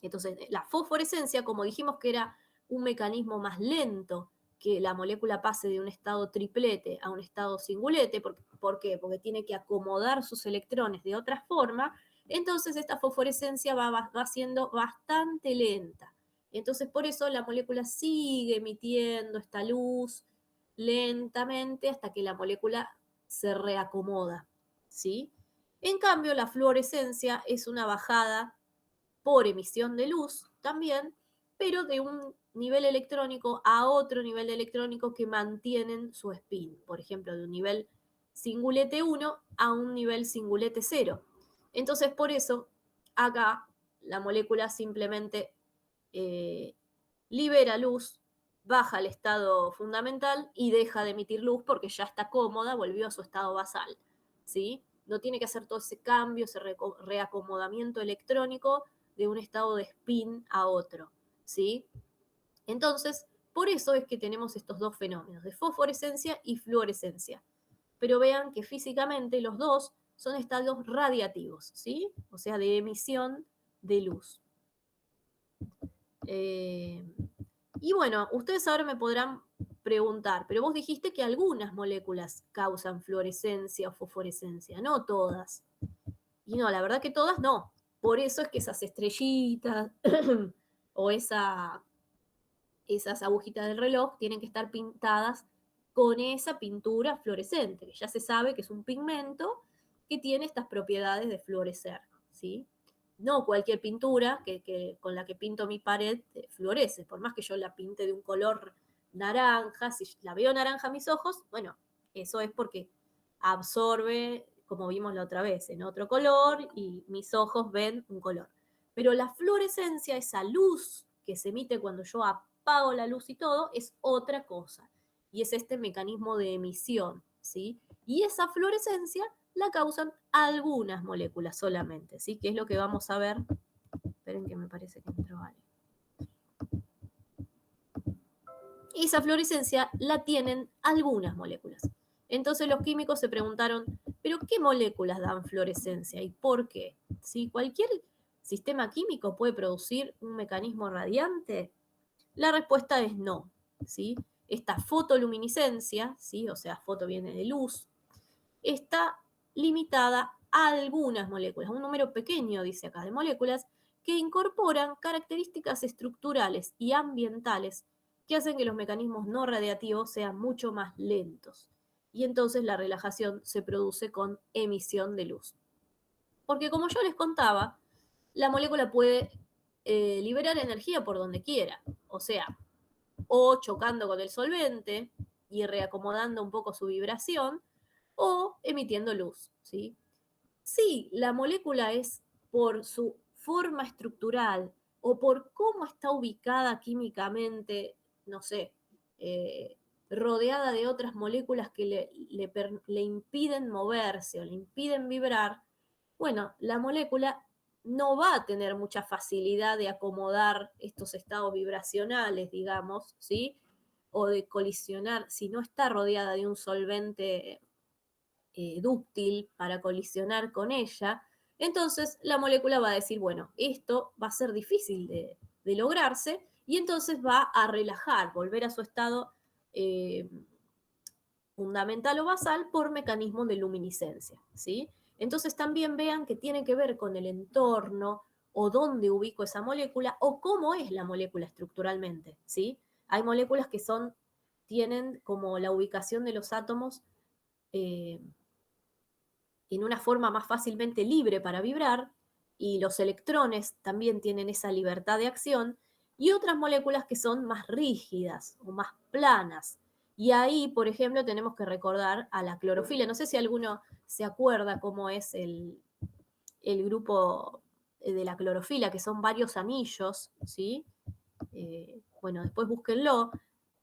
Entonces, la fosforescencia, como dijimos que era un mecanismo más lento que la molécula pase de un estado triplete a un estado singulete, ¿por qué? Porque tiene que acomodar sus electrones de otra forma, entonces esta fosforescencia va siendo bastante lenta. Entonces, por eso la molécula sigue emitiendo esta luz lentamente hasta que la molécula se reacomoda, ¿sí? En cambio, la fluorescencia es una bajada por emisión de luz también, pero de un nivel electrónico a otro nivel electrónico que mantienen su spin. Por ejemplo, de un nivel singulete 1 a un nivel singulete 0. Entonces, por eso, acá la molécula simplemente libera luz, baja al estado fundamental y deja de emitir luz porque ya está cómoda, volvió a su estado basal, ¿sí? No tiene que hacer todo ese cambio, ese reacomodamiento electrónico de un estado de spin a otro, ¿sí? Entonces, por eso es que tenemos estos dos fenómenos, de fosforescencia y fluorescencia. Pero vean que físicamente los dos son estados radiativos, ¿sí? O sea, de emisión de luz. Y bueno, ustedes ahora me podrán preguntar, pero vos dijiste que algunas moléculas causan fluorescencia o fosforescencia, no todas. Y no, la verdad que todas no. Por eso es que esas estrellitas o esas agujitas del reloj tienen que estar pintadas con esa pintura fluorescente, que ya se sabe que es un pigmento que tiene estas propiedades de fluorecer, ¿sí? No cualquier pintura con la que pinto mi pared florece, por más que yo la pinte de un color naranja, si la veo naranja a mis ojos, bueno, eso es porque absorbe, como vimos la otra vez, en otro color y mis ojos ven un color. Pero la fluorescencia, esa luz que se emite cuando yo apago la luz y todo, es otra cosa. Y es este mecanismo de emisión, ¿sí? Y esa fluorescencia la causan algunas moléculas solamente, ¿sí? Que es lo que vamos a ver. Esperen que me parece que entró Ale. Esa fluorescencia la tienen algunas moléculas. Entonces los químicos se preguntaron, ¿pero qué moléculas dan fluorescencia y por qué? ¿Sí? ¿Cualquier sistema químico puede producir un mecanismo radiante? La respuesta es no, ¿sí? Esta fotoluminiscencia, ¿sí? O sea, foto viene de luz, está limitada a algunas moléculas, un número pequeño, dice acá, de moléculas que incorporan características estructurales y ambientales que hacen que los mecanismos no radiativos sean mucho más lentos. Y entonces la relajación se produce con emisión de luz. Porque como yo les contaba, la molécula puede liberar energía por donde quiera. O sea, o chocando con el solvente y reacomodando un poco su vibración, o emitiendo luz, ¿sí? Si la molécula es por su forma estructural o por cómo está ubicada químicamente, no sé, rodeada de otras moléculas que le impiden moverse o le impiden vibrar, bueno, la molécula no va a tener mucha facilidad de acomodar estos estados vibracionales, digamos, ¿sí? O de colisionar, si no está rodeada de un solvente dúctil para colisionar con ella, entonces la molécula va a decir, bueno, esto va a ser difícil de lograrse, y entonces va a relajar, volver a su estado fundamental o basal por mecanismos de luminiscencia, ¿sí? Entonces también vean que tiene que ver con el entorno o dónde ubico esa molécula o cómo es la molécula estructuralmente, ¿sí? Hay moléculas que tienen como la ubicación de los átomos en una forma más fácilmente libre para vibrar, y los electrones también tienen esa libertad de acción, y otras moléculas que son más rígidas o más planas. Y ahí, por ejemplo, tenemos que recordar a la clorofila. No sé si alguno se acuerda cómo es el grupo de la clorofila, que son varios anillos, ¿sí? Bueno, después búsquenlo.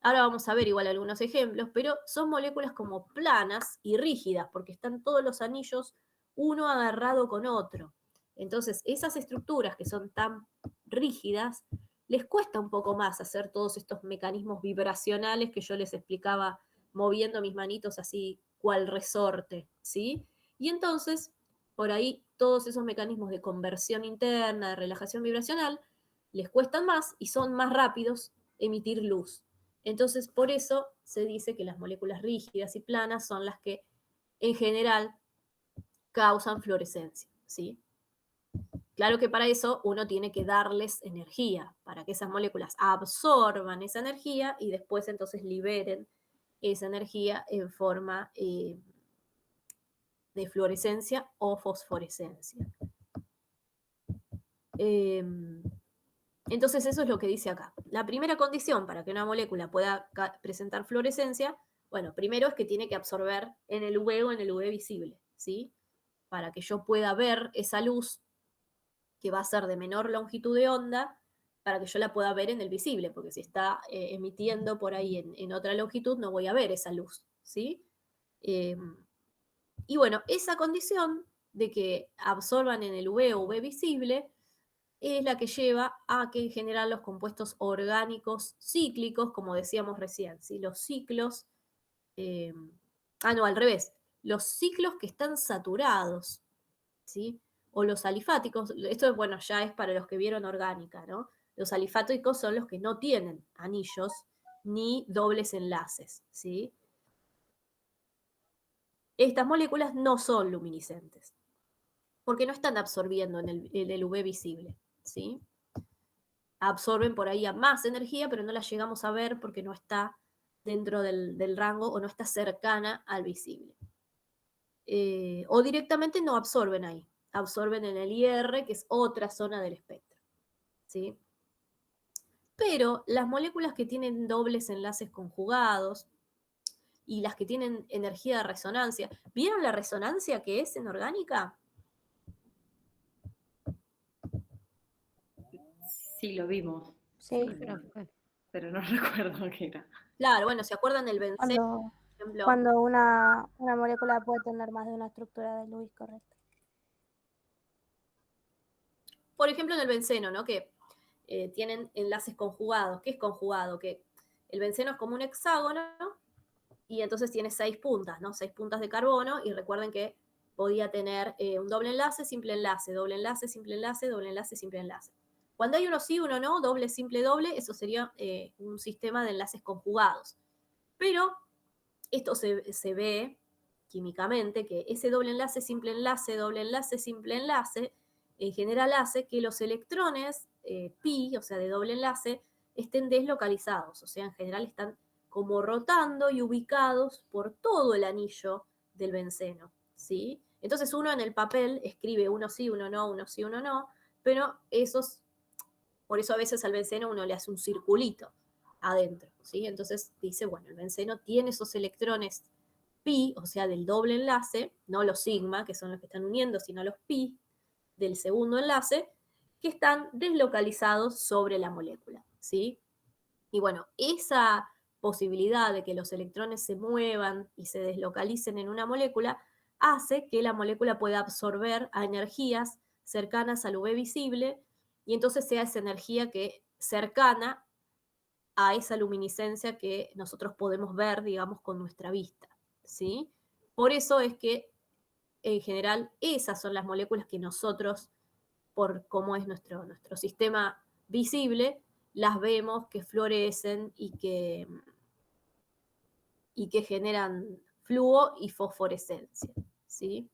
Ahora vamos a ver igual algunos ejemplos, pero son moléculas como planas y rígidas, porque están todos los anillos uno agarrado con otro. Entonces, esas estructuras que son tan rígidas, les cuesta un poco más hacer todos estos mecanismos vibracionales que yo les explicaba moviendo mis manitos así, cual resorte, ¿sí? Y entonces, por ahí, todos esos mecanismos de conversión interna, de relajación vibracional, les cuestan más y son más rápidos emitir luz. Entonces, por eso se dice que las moléculas rígidas y planas son las que en general causan fluorescencia, ¿sí? Claro que para eso uno tiene que darles energía, para que esas moléculas absorban esa energía y después entonces liberen esa energía en forma de fluorescencia o fosforescencia. Entonces eso es lo que dice acá. La primera condición para que una molécula pueda presentar fluorescencia, bueno, primero es que tiene que absorber en el UV o en el UV visible, ¿sí? Para que yo pueda ver esa luz que va a ser de menor longitud de onda, para que yo la pueda ver en el visible, porque si está emitiendo por ahí en otra longitud, no voy a ver esa luz, ¿sí? Y bueno, esa condición de que absorban en el UV o UV visible es la que lleva a que en general los compuestos orgánicos cíclicos, como decíamos recién, ¿sí? Los ciclos, no, al revés, los ciclos que están saturados, ¿sí? O los alifáticos, esto bueno, ya es para los que vieron orgánica, ¿no? Los alifáticos son los que no tienen anillos ni dobles enlaces, ¿sí? Estas moléculas no son luminiscentes, porque no están absorbiendo en el UV visible, ¿sí? Absorben por ahí a más energía, pero no la llegamos a ver porque no está dentro del rango o no está cercana al visible. O directamente no absorben ahí, absorben en el IR, que es otra zona del espectro, ¿sí? Pero las moléculas que tienen dobles enlaces conjugados y las que tienen energía de resonancia, ¿vieron la resonancia que es en orgánica? Sí, lo vimos. Sí, Pero no recuerdo qué era. Claro, bueno, ¿se acuerdan del benceno, por ejemplo? cuando una molécula puede tener más de una estructura de Lewis, correcto. Por ejemplo, en el benceno, ¿no? Que tienen enlaces conjugados. ¿Qué es conjugado? Que el benceno es como un hexágono y entonces tiene 6 puntas, ¿no? 6 puntas de carbono, y recuerden que podía tener un doble enlace, simple enlace, doble enlace, simple enlace, doble enlace, simple enlace. Cuando hay uno sí, uno no, doble, simple, doble, eso sería un sistema de enlaces conjugados. Pero esto se ve químicamente, que ese doble enlace, simple enlace, en general hace que los electrones pi, o sea, de doble enlace, estén deslocalizados, o sea, en general están como rotando y ubicados por todo el anillo del benceno, ¿sí? Entonces uno en el papel escribe uno sí, uno no, uno sí, uno no, pero por eso a veces al benceno uno le hace un circulito adentro, ¿sí? Entonces dice, bueno, el benceno tiene esos electrones pi, o sea, del doble enlace, no los sigma, que son los que están uniendo, sino los pi del segundo enlace, que están deslocalizados sobre la molécula, ¿sí? Y bueno, esa posibilidad de que los electrones se muevan y se deslocalicen en una molécula hace que la molécula pueda absorber a energías cercanas al UV visible y entonces sea esa energía que cercana a esa luminiscencia que nosotros podemos ver, digamos, con nuestra vista, ¿sí? Por eso es que, en general, esas son las moléculas que nosotros, por cómo es nuestro sistema visible, las vemos que florecen y que generan flujo y fosforescencia, ¿sí?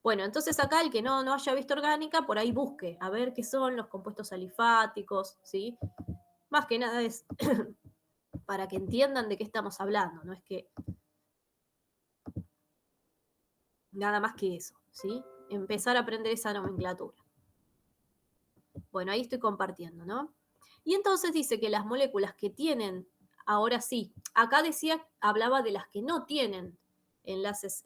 Bueno, entonces acá el que no haya visto orgánica, por ahí busque a ver qué son los compuestos alifáticos, ¿sí? Más que nada es para que entiendan de qué estamos hablando, no es que nada más que eso, ¿sí? Empezar a aprender esa nomenclatura. Bueno, ahí estoy compartiendo, ¿no? Y entonces dice que las moléculas que tienen, ahora sí, acá hablaba de las que no tienen enlaces,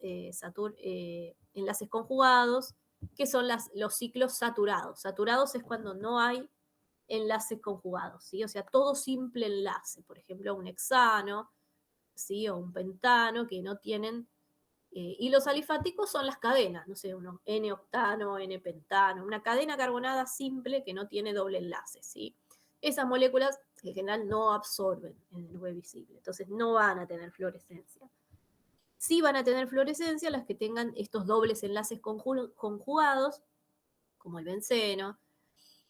enlaces conjugados, que son los ciclos saturados. Saturados es cuando no hay enlaces conjugados, ¿sí? O sea, todo simple enlace, por ejemplo, un hexano, ¿sí? O un pentano, que no tienen. Y los alifáticos son las cadenas, no sé, uno N-octano, N-pentano, una cadena carbonada simple que no tiene doble enlace, ¿sí? Esas moléculas en general no absorben en el UV visible, entonces no van a tener fluorescencia. Sí van a tener fluorescencia las que tengan estos dobles enlaces conjugados, como el benceno,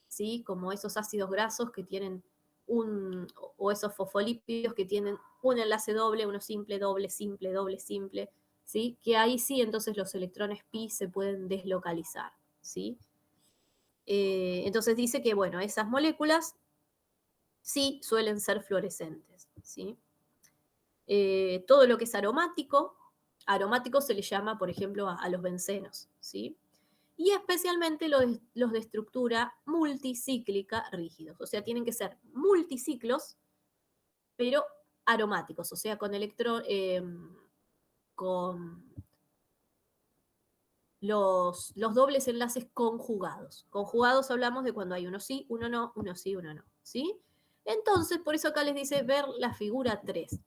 ¿sí? Como esos ácidos grasos que tienen o esos fosfolípidos que tienen un enlace doble, uno simple, doble, simple, ¿sí? Que ahí sí entonces los electrones pi se pueden deslocalizar, ¿sí? Entonces dice que, bueno, esas moléculas sí suelen ser fluorescentes, ¿sí? Todo lo que es aromático se le llama, por ejemplo, a los bencenos, ¿sí? Y especialmente los de estructura multicíclica rígidos, o sea, tienen que ser multiciclos, pero aromáticos, o sea, con los dobles enlaces conjugados. Conjugados hablamos de cuando hay uno sí, uno no, uno sí, uno no, ¿sí? Entonces, por eso acá les dice ver la figura 3,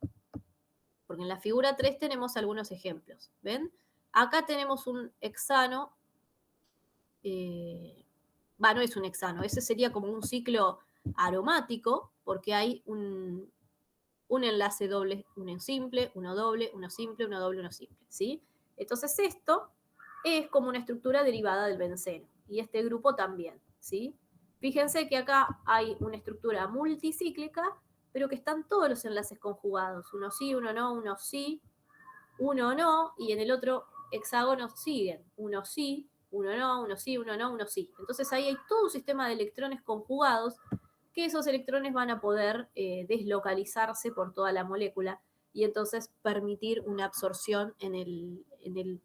porque en la figura 3 tenemos algunos ejemplos, ¿ven? Acá tenemos un hexano, no es un hexano, ese sería como un ciclo aromático, porque hay un enlace doble, uno simple, uno doble, uno simple, uno doble, uno simple, ¿sí? Entonces esto es como una estructura derivada del benceno, y este grupo también, ¿sí? Fíjense que acá hay una estructura multicíclica, pero que están todos los enlaces conjugados, uno sí, uno no, uno sí, uno no, y en el otro hexágono siguen, uno sí, uno no, uno sí, uno no, uno sí. Entonces ahí hay todo un sistema de electrones conjugados que esos electrones van a poder deslocalizarse por toda la molécula y entonces permitir una absorción en el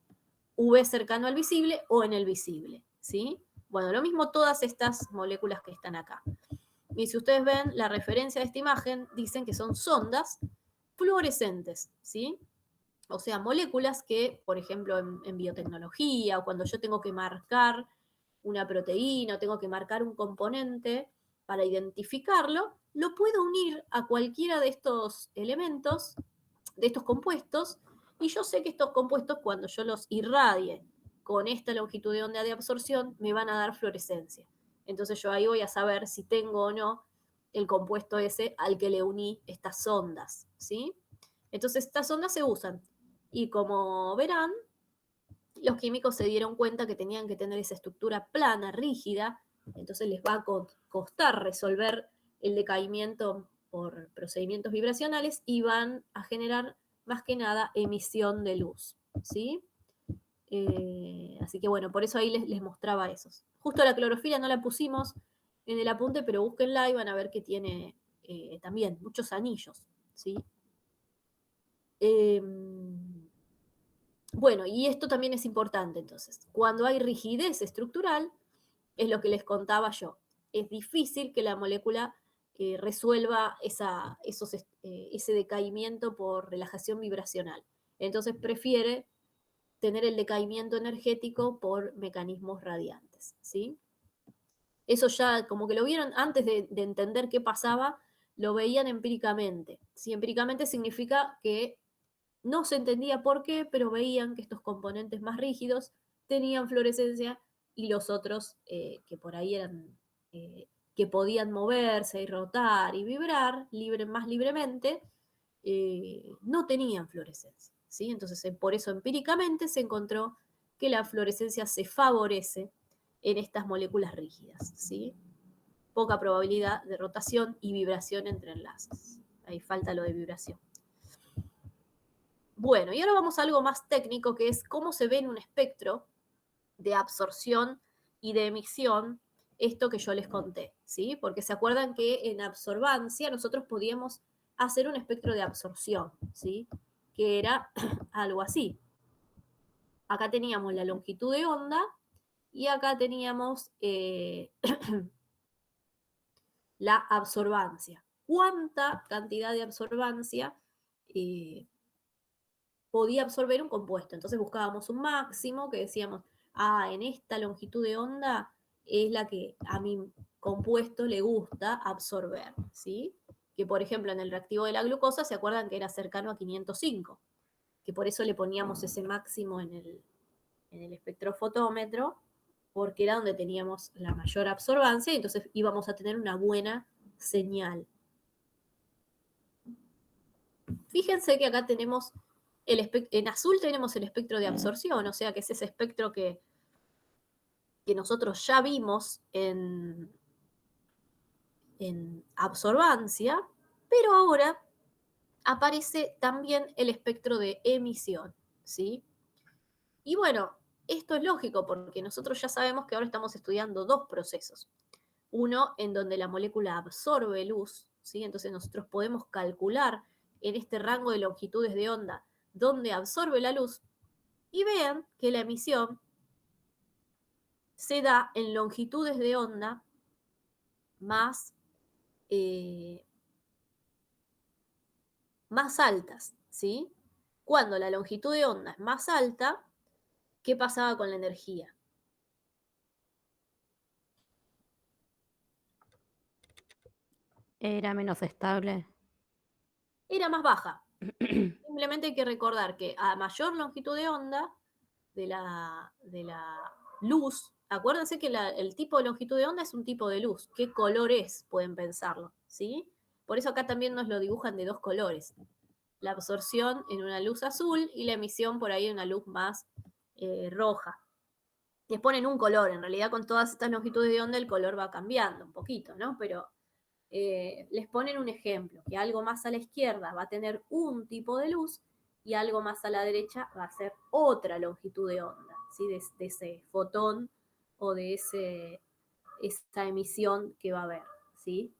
UV cercano al visible o en el visible, ¿sí? Bueno, lo mismo todas estas moléculas que están acá. Y si ustedes ven la referencia de esta imagen, dicen que son sondas fluorescentes, ¿sí? O sea, moléculas que, por ejemplo, en biotecnología o cuando yo tengo que marcar una proteína o tengo que marcar un componente para identificarlo, lo puedo unir a cualquiera de estos elementos, de estos compuestos, y yo sé que estos compuestos, cuando yo los irradie con esta longitud de onda de absorción, me van a dar fluorescencia. Entonces yo ahí voy a saber si tengo o no el compuesto ese al que le uní estas ondas, ¿sí? Entonces estas ondas se usan. Y como verán, los químicos se dieron cuenta que tenían que tener esa estructura plana, rígida, entonces les va a costar resolver el decaimiento por procedimientos vibracionales y van a generar más que nada emisión de luz, ¿sí? Así que bueno, por eso ahí les mostraba esos. Justo la clorofila no la pusimos en el apunte, pero búsquenla y van a ver que tiene también muchos anillos, ¿sí? Bueno, y esto también es importante entonces. Cuando hay rigidez estructural, es lo que les contaba yo. Es difícil que la molécula resuelva ese decaimiento por relajación vibracional. Entonces prefiere tener el decaimiento energético por mecanismos radiantes, ¿sí? Eso ya, como que lo vieron antes de entender qué pasaba, lo veían empíricamente. ¿Sí? Empíricamente significa que no se entendía por qué, pero veían que estos componentes más rígidos tenían fluorescencia y los otros que por ahí eran, que podían moverse y rotar y vibrar más libremente, no tenían fluorescencia. ¿Sí? Entonces, por eso empíricamente se encontró que la fluorescencia se favorece en estas moléculas rígidas. ¿Sí? Poca probabilidad de rotación y vibración entre enlaces. Ahí falta lo de vibración. Bueno, y ahora vamos a algo más técnico, que es cómo se ve en un espectro de absorción y de emisión esto que yo les conté, ¿sí? Porque se acuerdan que en absorbancia nosotros podíamos hacer un espectro de absorción, ¿sí? Que era algo así. Acá teníamos la longitud de onda y acá teníamos la absorbancia. ¿Cuánta cantidad de absorbancia podía absorber un compuesto? Entonces buscábamos un máximo que decíamos, en esta longitud de onda es la que a mi compuesto le gusta absorber, ¿sí? Que por ejemplo en el reactivo de la glucosa, ¿se acuerdan que era cercano a 505? Que por eso le poníamos ese máximo en el espectrofotómetro, porque era donde teníamos la mayor absorbancia y entonces íbamos a tener una buena señal. Fíjense que acá tenemos en azul tenemos el espectro de absorción, o sea que es ese espectro que nosotros ya vimos en absorbancia, pero ahora aparece también el espectro de emisión, ¿sí? Y bueno, esto es lógico porque nosotros ya sabemos que ahora estamos estudiando dos procesos. Uno en donde la molécula absorbe luz, ¿sí? Entonces nosotros podemos calcular en este rango de longitudes de onda dónde absorbe la luz, y vean que la emisión se da en longitudes de onda más, más altas, ¿sí? Cuando la longitud de onda es más alta, ¿qué pasaba con la energía? Era menos estable. Era más baja. Simplemente hay que recordar que a mayor longitud de onda de la luz, acuérdense que el tipo de longitud de onda es un tipo de luz. ¿Qué color es? Pueden pensarlo, ¿sí? Por eso acá también nos lo dibujan de dos colores. La absorción en una luz azul y la emisión por ahí en una luz más roja. Les ponen un color, en realidad con todas estas longitudes de onda el color va cambiando un poquito, ¿no? Pero les ponen un ejemplo, que algo más a la izquierda va a tener un tipo de luz y algo más a la derecha va a ser otra longitud de onda, ¿sí? De ese fotón o de esa emisión que va a haber, ¿sí?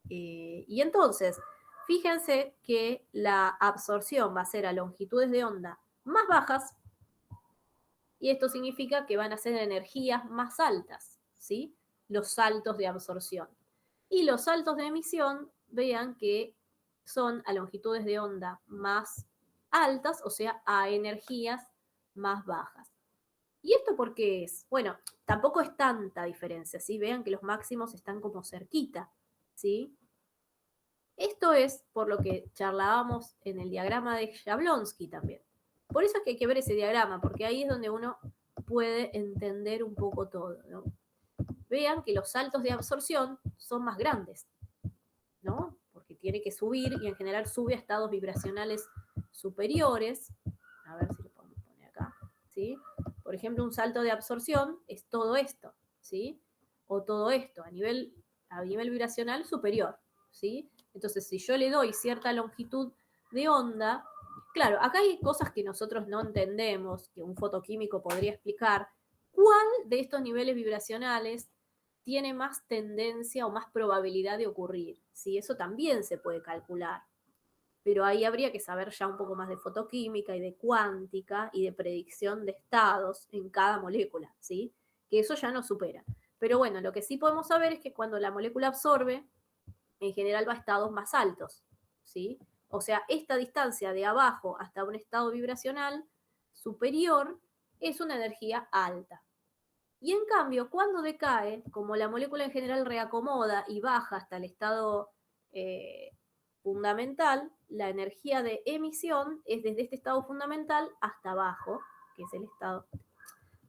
Y entonces, fíjense que la absorción va a ser a longitudes de onda más bajas y esto significa que van a ser energías más altas, ¿sí? Los saltos de absorción. Y los saltos de emisión, vean que son a longitudes de onda más altas, o sea, a energías más bajas. ¿Y esto por qué es? Bueno, tampoco es tanta diferencia, ¿sí? Vean que los máximos están como cerquita, ¿sí? Esto es por lo que charlábamos en el diagrama de Jablonski también. Por eso es que hay que ver ese diagrama, porque ahí es donde uno puede entender un poco todo, ¿no? Vean que los saltos de absorción son más grandes, ¿no? Porque tiene que subir y en general sube a estados vibracionales superiores. A ver si lo podemos poner acá, ¿sí? Por ejemplo, un salto de absorción es todo esto, ¿sí? O todo esto a nivel vibracional superior, ¿sí? Entonces, si yo le doy cierta longitud de onda, claro, acá hay cosas que nosotros no entendemos, que un fotoquímico podría explicar. ¿Cuál de estos niveles vibracionales tiene más tendencia o más probabilidad de ocurrir? ¿Sí? Eso también se puede calcular. Pero ahí habría que saber ya un poco más de fotoquímica y de cuántica y de predicción de estados en cada molécula, ¿sí? Que eso ya nos supera. Pero bueno, lo que sí podemos saber es que cuando la molécula absorbe, en general va a estados más altos, ¿sí? O sea, esta distancia de abajo hasta un estado vibracional superior es una energía alta. Y en cambio, cuando decae, como la molécula en general reacomoda y baja hasta el estado fundamental, la energía de emisión es desde este estado fundamental hasta abajo, que es el estado,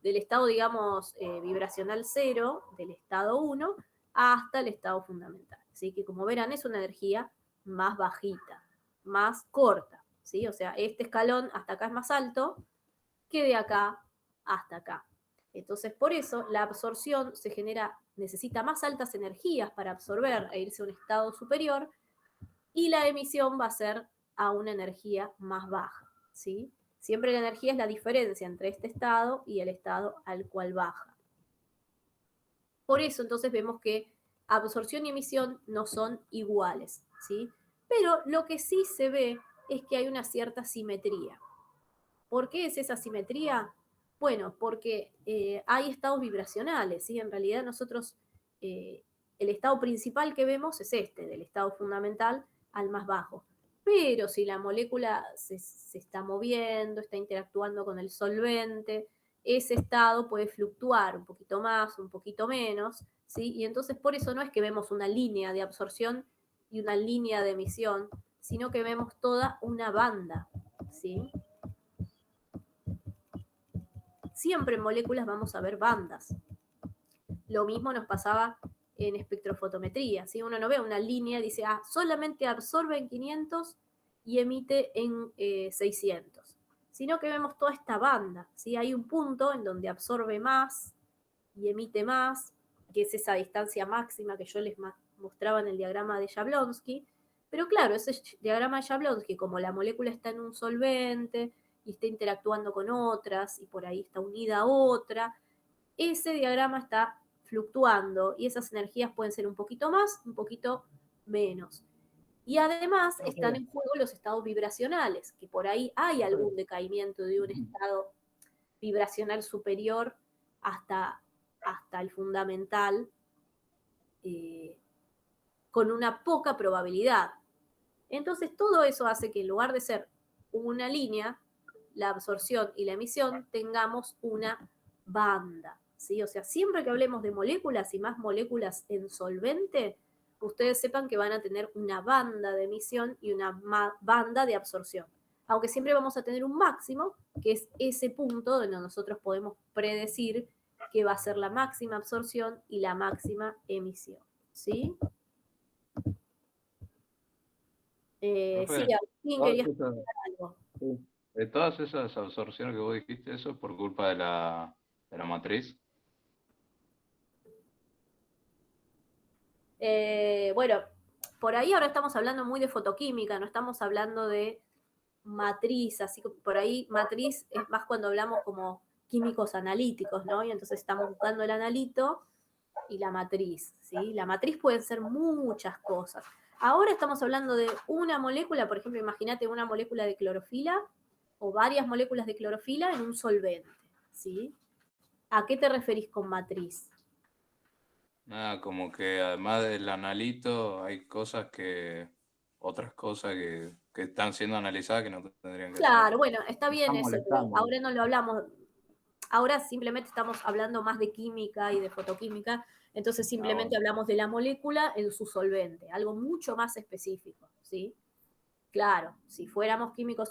del estado, digamos, vibracional 0, del estado 1, hasta el estado fundamental. Así que, como verán, es una energía más bajita, más corta, ¿sí? O sea, este escalón hasta acá es más alto que de acá hasta acá. Entonces, por eso la absorción se genera, necesita más altas energías para absorber e irse a un estado superior, y la emisión va a ser a una energía más baja, ¿sí? Siempre la energía es la diferencia entre este estado y el estado al cual baja. Por eso entonces vemos que absorción y emisión no son iguales, ¿sí? Pero lo que sí se ve es que hay una cierta simetría. ¿Por qué es esa simetría? Bueno, porque hay estados vibracionales, ¿sí? En realidad nosotros, el estado principal que vemos es este, del estado fundamental al más bajo. Pero si la molécula se está moviendo, está interactuando con el solvente, ese estado puede fluctuar un poquito más, un poquito menos, ¿sí? Y entonces por eso no es que vemos una línea de absorción y una línea de emisión, sino que vemos toda una banda, ¿sí? Siempre en moléculas vamos a ver bandas. Lo mismo nos pasaba en espectrofotometría. ¿Sí? Uno no ve una línea y dice, solamente absorbe en 500 y emite en 600. Sino que vemos toda esta banda. ¿Sí? Hay un punto en donde absorbe más y emite más, que es esa distancia máxima que yo les mostraba en el diagrama de Jablonski. Pero claro, ese diagrama de Jablonski, como la molécula está en un solvente y está interactuando con otras y por ahí está unida a otra, ese diagrama está fluctuando y esas energías pueden ser un poquito más, un poquito menos. Y además están en juego los estados vibracionales, que por ahí hay algún decaimiento de un estado vibracional superior hasta el fundamental, con una poca probabilidad. Entonces todo eso hace que en lugar de ser una línea, la absorción y la emisión, tengamos una banda, ¿sí? O sea, siempre que hablemos de moléculas y más moléculas en solvente, ustedes sepan que van a tener una banda de emisión y una banda de absorción. Aunque siempre vamos a tener un máximo, que es ese punto donde nosotros podemos predecir que va a ser la máxima absorción y la máxima emisión, ¿sí? Profe, Sí, Agustín, todas querías esas, comentar algo. sí, de todas esas absorciones que vos dijiste, eso es por culpa de la matriz. Bueno, por ahí ahora estamos hablando muy de fotoquímica, no estamos hablando de matriz, así que por ahí matriz es más cuando hablamos como químicos analíticos, ¿no? Y entonces estamos buscando el analito y la matriz, ¿sí? La matriz pueden ser muchas cosas. Ahora estamos hablando de una molécula, por ejemplo, imagínate una molécula de clorofila o varias moléculas de clorofila en un solvente, ¿sí? ¿A qué te referís con matriz? Nada, como que además del analito hay otras cosas que están siendo analizadas que no tendrían que estar. Claro, bueno, está bien Están eso, pero molestando. ahora no lo hablamos. Ahora simplemente estamos hablando más de química y de fotoquímica, entonces simplemente Bueno. hablamos de la molécula en su solvente, algo mucho más específico, ¿sí? Claro, si fuéramos químicos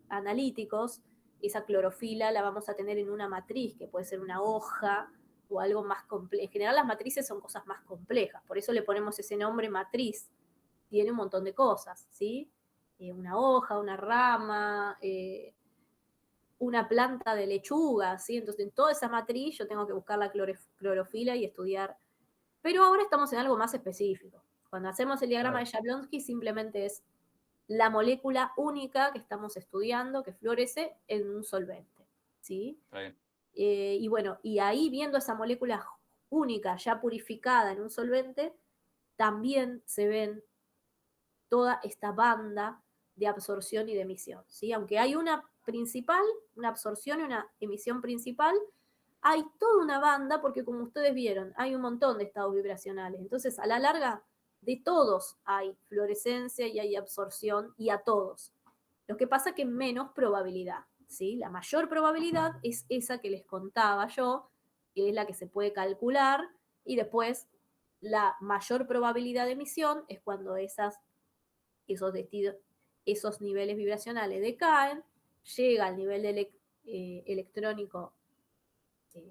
analíticos, esa clorofila la vamos a tener en una matriz, que puede ser una hoja o algo más complejo. En general las matrices son cosas más complejas, por eso le ponemos ese nombre matriz. Tiene un montón de cosas, ¿sí? Una hoja, una rama, una planta de lechuga, ¿sí? Entonces en toda esa matriz yo tengo que buscar la clorofila y estudiar. Pero ahora estamos en algo más específico. Cuando hacemos el diagrama de Jablonski simplemente es la molécula única que estamos estudiando que florece en un solvente, ¿sí? Está bien. Y bueno, y ahí viendo esa molécula única ya purificada en un solvente, también se ven toda esta banda de absorción y de emisión, ¿sí? Aunque hay una principal, una absorción y una emisión principal, hay toda una banda porque como ustedes vieron, hay un montón de estados vibracionales. Entonces, a la larga, de todos hay fluorescencia y hay absorción y a todos. Lo que pasa que menos probabilidad, ¿sí? La mayor probabilidad es esa que les contaba yo, que es la que se puede calcular y después la mayor probabilidad de emisión es cuando esos niveles vibracionales decaen, llega al nivel electrónico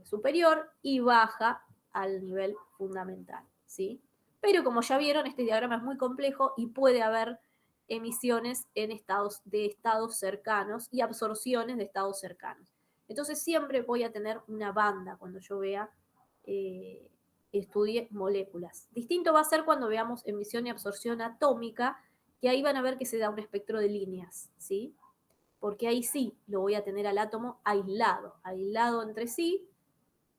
superior y baja al nivel fundamental, ¿sí? Pero como ya vieron, este diagrama es muy complejo y puede haber emisiones de estados cercanos y absorciones de estados cercanos. Entonces siempre voy a tener una banda cuando yo estudie moléculas. Distinto va a ser cuando veamos emisión y absorción atómica, que ahí van a ver que se da un espectro de líneas, ¿sí? Porque ahí sí lo voy a tener al átomo aislado entre sí.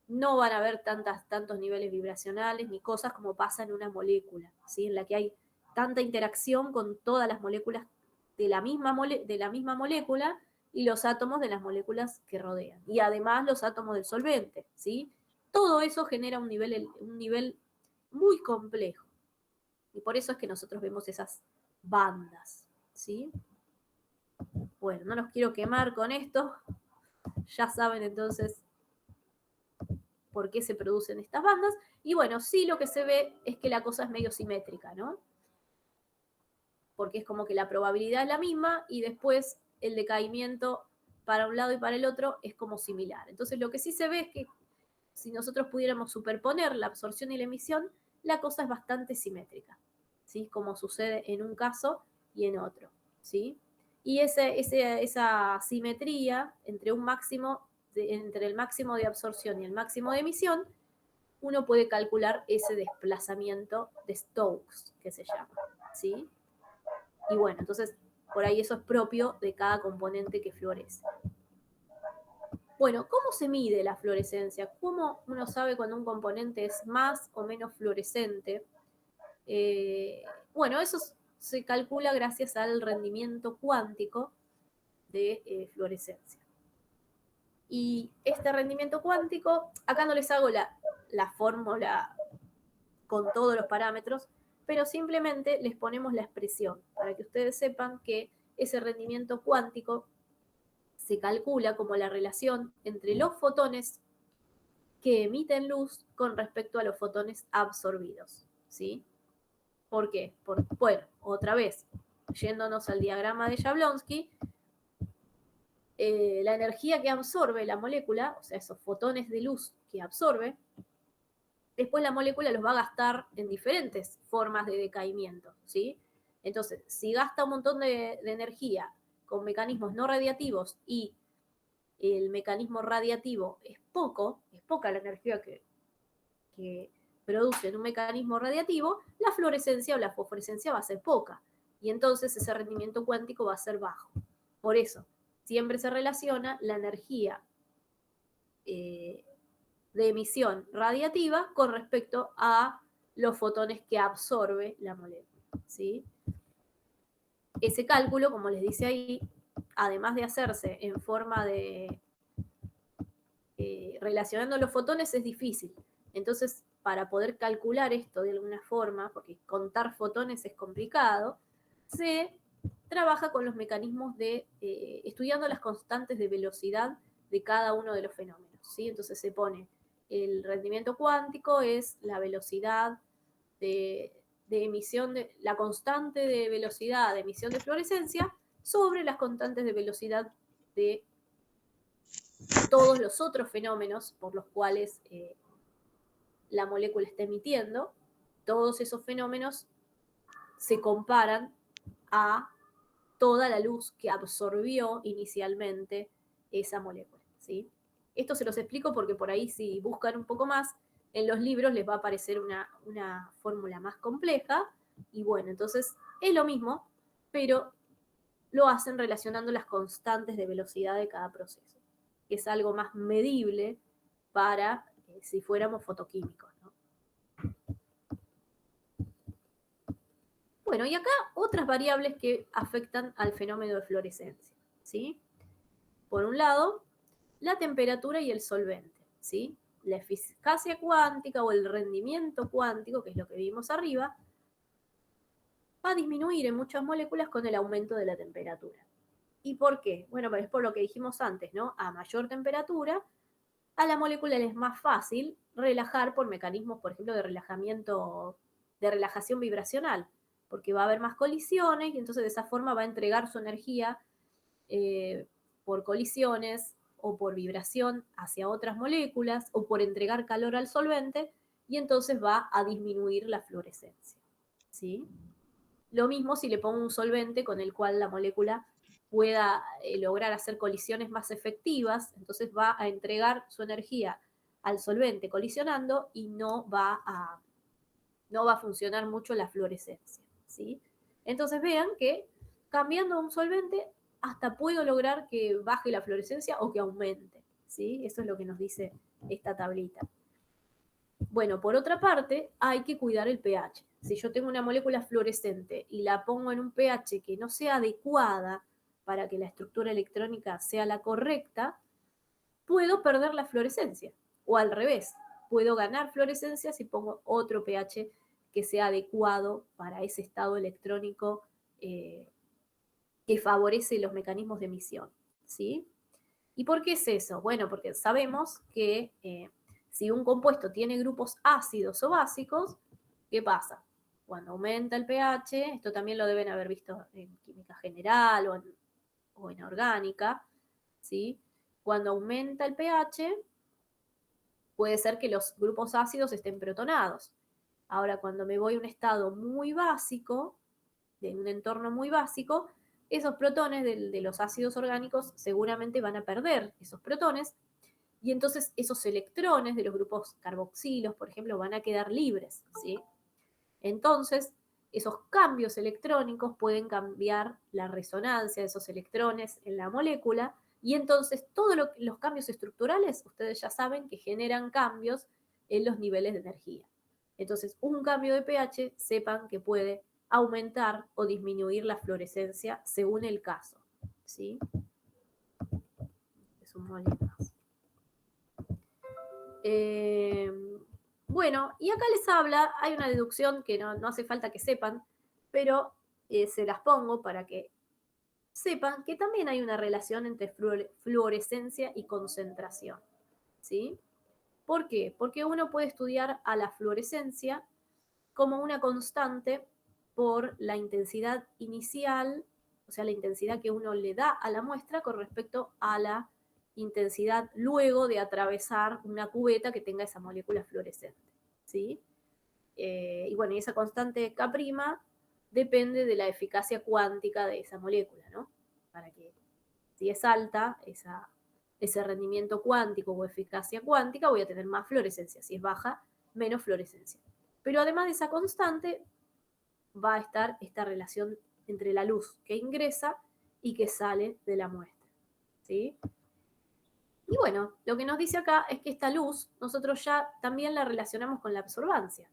No van a haber tantos niveles vibracionales ni cosas como pasa en una molécula, ¿sí? En la que hay tanta interacción con todas las moléculas de la misma molécula y los átomos de las moléculas que rodean. Y además los átomos del solvente, ¿sí? Todo eso genera un nivel muy complejo. Y por eso es que nosotros vemos esas bandas, ¿sí? Bueno, no los quiero quemar con esto. Ya saben entonces por qué se producen estas bandas. Y bueno, sí lo que se ve es que la cosa es medio simétrica, ¿no? Porque es como que la probabilidad es la misma y después el decaimiento para un lado y para el otro es como similar. Entonces lo que sí se ve es que si nosotros pudiéramos superponer la absorción y la emisión, la cosa es bastante simétrica, ¿sí? Como sucede en un caso y en otro, ¿sí? Y esa simetría entre entre el máximo de absorción y el máximo de emisión, uno puede calcular ese desplazamiento de Stokes, que se llama, ¿sí? Y bueno, entonces por ahí eso es propio de cada componente que florece. Bueno, ¿cómo se mide la fluorescencia? ¿Cómo uno sabe cuando un componente es más o menos fluorescente? Bueno, eso se calcula gracias al rendimiento cuántico de fluorescencia. Y este rendimiento cuántico, acá no les hago la fórmula con todos los parámetros, pero simplemente les ponemos la expresión para que ustedes sepan que ese rendimiento cuántico se calcula como la relación entre los fotones que emiten luz con respecto a los fotones absorbidos, ¿sí? ¿Por qué? Bueno, otra vez, yéndonos al diagrama de Jablonski, la energía que absorbe la molécula, o sea, esos fotones de luz que absorbe, después la molécula los va a gastar en diferentes formas de decaimiento, ¿sí? Entonces, si gasta un montón de energía con mecanismos no radiativos y el mecanismo radiativo es poca la energía que produce en un mecanismo radiativo, la fluorescencia o la fosforescencia va a ser poca. Y entonces ese rendimiento cuántico va a ser bajo. Por eso, siempre se relaciona la energía de emisión radiativa con respecto a los fotones que absorbe la molécula, ¿sí? Ese cálculo, como les dice ahí, además de hacerse en forma de relacionando los fotones es difícil. Entonces, para poder calcular esto de alguna forma, porque contar fotones es complicado, se trabaja con los mecanismos estudiando las constantes de velocidad de cada uno de los fenómenos, ¿sí? Entonces se pone el rendimiento cuántico es la velocidad de emisión, la constante de velocidad de emisión de fluorescencia sobre las constantes de velocidad de todos los otros fenómenos por los cuales la molécula está emitiendo. Todos esos fenómenos se comparan a toda la luz que absorbió inicialmente esa molécula, ¿sí? Esto se los explico porque por ahí si buscan un poco más, en los libros les va a aparecer una fórmula más compleja y bueno, entonces es lo mismo, pero lo hacen relacionando las constantes de velocidad de cada proceso, que es algo más medible para si fuéramos fotoquímicos, ¿no? Bueno, y acá otras variables que afectan al fenómeno de fluorescencia, ¿sí? Por un lado, la temperatura y el solvente, ¿sí? La eficacia cuántica o el rendimiento cuántico, que es lo que vimos arriba, va a disminuir en muchas moléculas con el aumento de la temperatura. ¿Y por qué? Bueno, es por lo que dijimos antes, ¿no? A mayor temperatura, a la molécula le es más fácil relajar por mecanismos, por ejemplo, de relajación vibracional, porque va a haber más colisiones y entonces de esa forma va a entregar su energía por colisiones o por vibración hacia otras moléculas o por entregar calor al solvente y entonces va a disminuir la fluorescencia, ¿sí? Lo mismo si le pongo un solvente con el cual la molécula pueda lograr hacer colisiones más efectivas, entonces va a entregar su energía al solvente colisionando y no va a funcionar mucho la fluorescencia, ¿sí? Entonces vean que cambiando un solvente hasta puedo lograr que baje la fluorescencia o que aumente, ¿sí? Eso es lo que nos dice esta tablita. Bueno, por otra parte, hay que cuidar el pH. Si yo tengo una molécula fluorescente y la pongo en un pH que no sea adecuada para que la estructura electrónica sea la correcta, puedo perder la fluorescencia. O al revés, puedo ganar fluorescencia si pongo otro pH que sea adecuado para ese estado electrónico que favorece los mecanismos de emisión, ¿sí? ¿Y por qué es eso? Bueno, porque sabemos que si un compuesto tiene grupos ácidos o básicos, ¿qué pasa? Cuando aumenta el pH, esto también lo deben haber visto en química general o en orgánica, ¿sí? Cuando aumenta el pH, puede ser que los grupos ácidos estén protonados. Ahora, cuando me voy a un estado muy básico, de un entorno muy básico, esos protones de los ácidos orgánicos seguramente van a perder esos protones y entonces esos electrones de los grupos carboxilos, por ejemplo, van a quedar libres, ¿sí? Entonces, esos cambios electrónicos pueden cambiar la resonancia de esos electrones en la molécula y entonces todos los cambios estructurales, ustedes ya saben que generan cambios en los niveles de energía. Entonces, un cambio de pH, sepan que puede aumentar o disminuir la fluorescencia según el caso, ¿sí? Es un molino más. Bueno, y acá les habla, hay una deducción que no hace falta que sepan, pero se las pongo para que sepan que también hay una relación entre fluorescencia y concentración, ¿sí? ¿Por qué? Porque uno puede estudiar a la fluorescencia como una constante por la intensidad inicial, o sea, la intensidad que uno le da a la muestra con respecto a la intensidad luego de atravesar una cubeta que tenga esa molécula fluorescente, ¿sí? Y bueno, y esa constante K' depende de la eficacia cuántica de esa molécula, ¿no? Para que si es alta ese rendimiento cuántico o eficacia cuántica, voy a tener más fluorescencia. Si es baja, menos fluorescencia. Pero además de esa constante, va a estar esta relación entre la luz que ingresa y que sale de la muestra, ¿sí? Y bueno, lo que nos dice acá es que esta luz nosotros ya también la relacionamos con la absorbancia,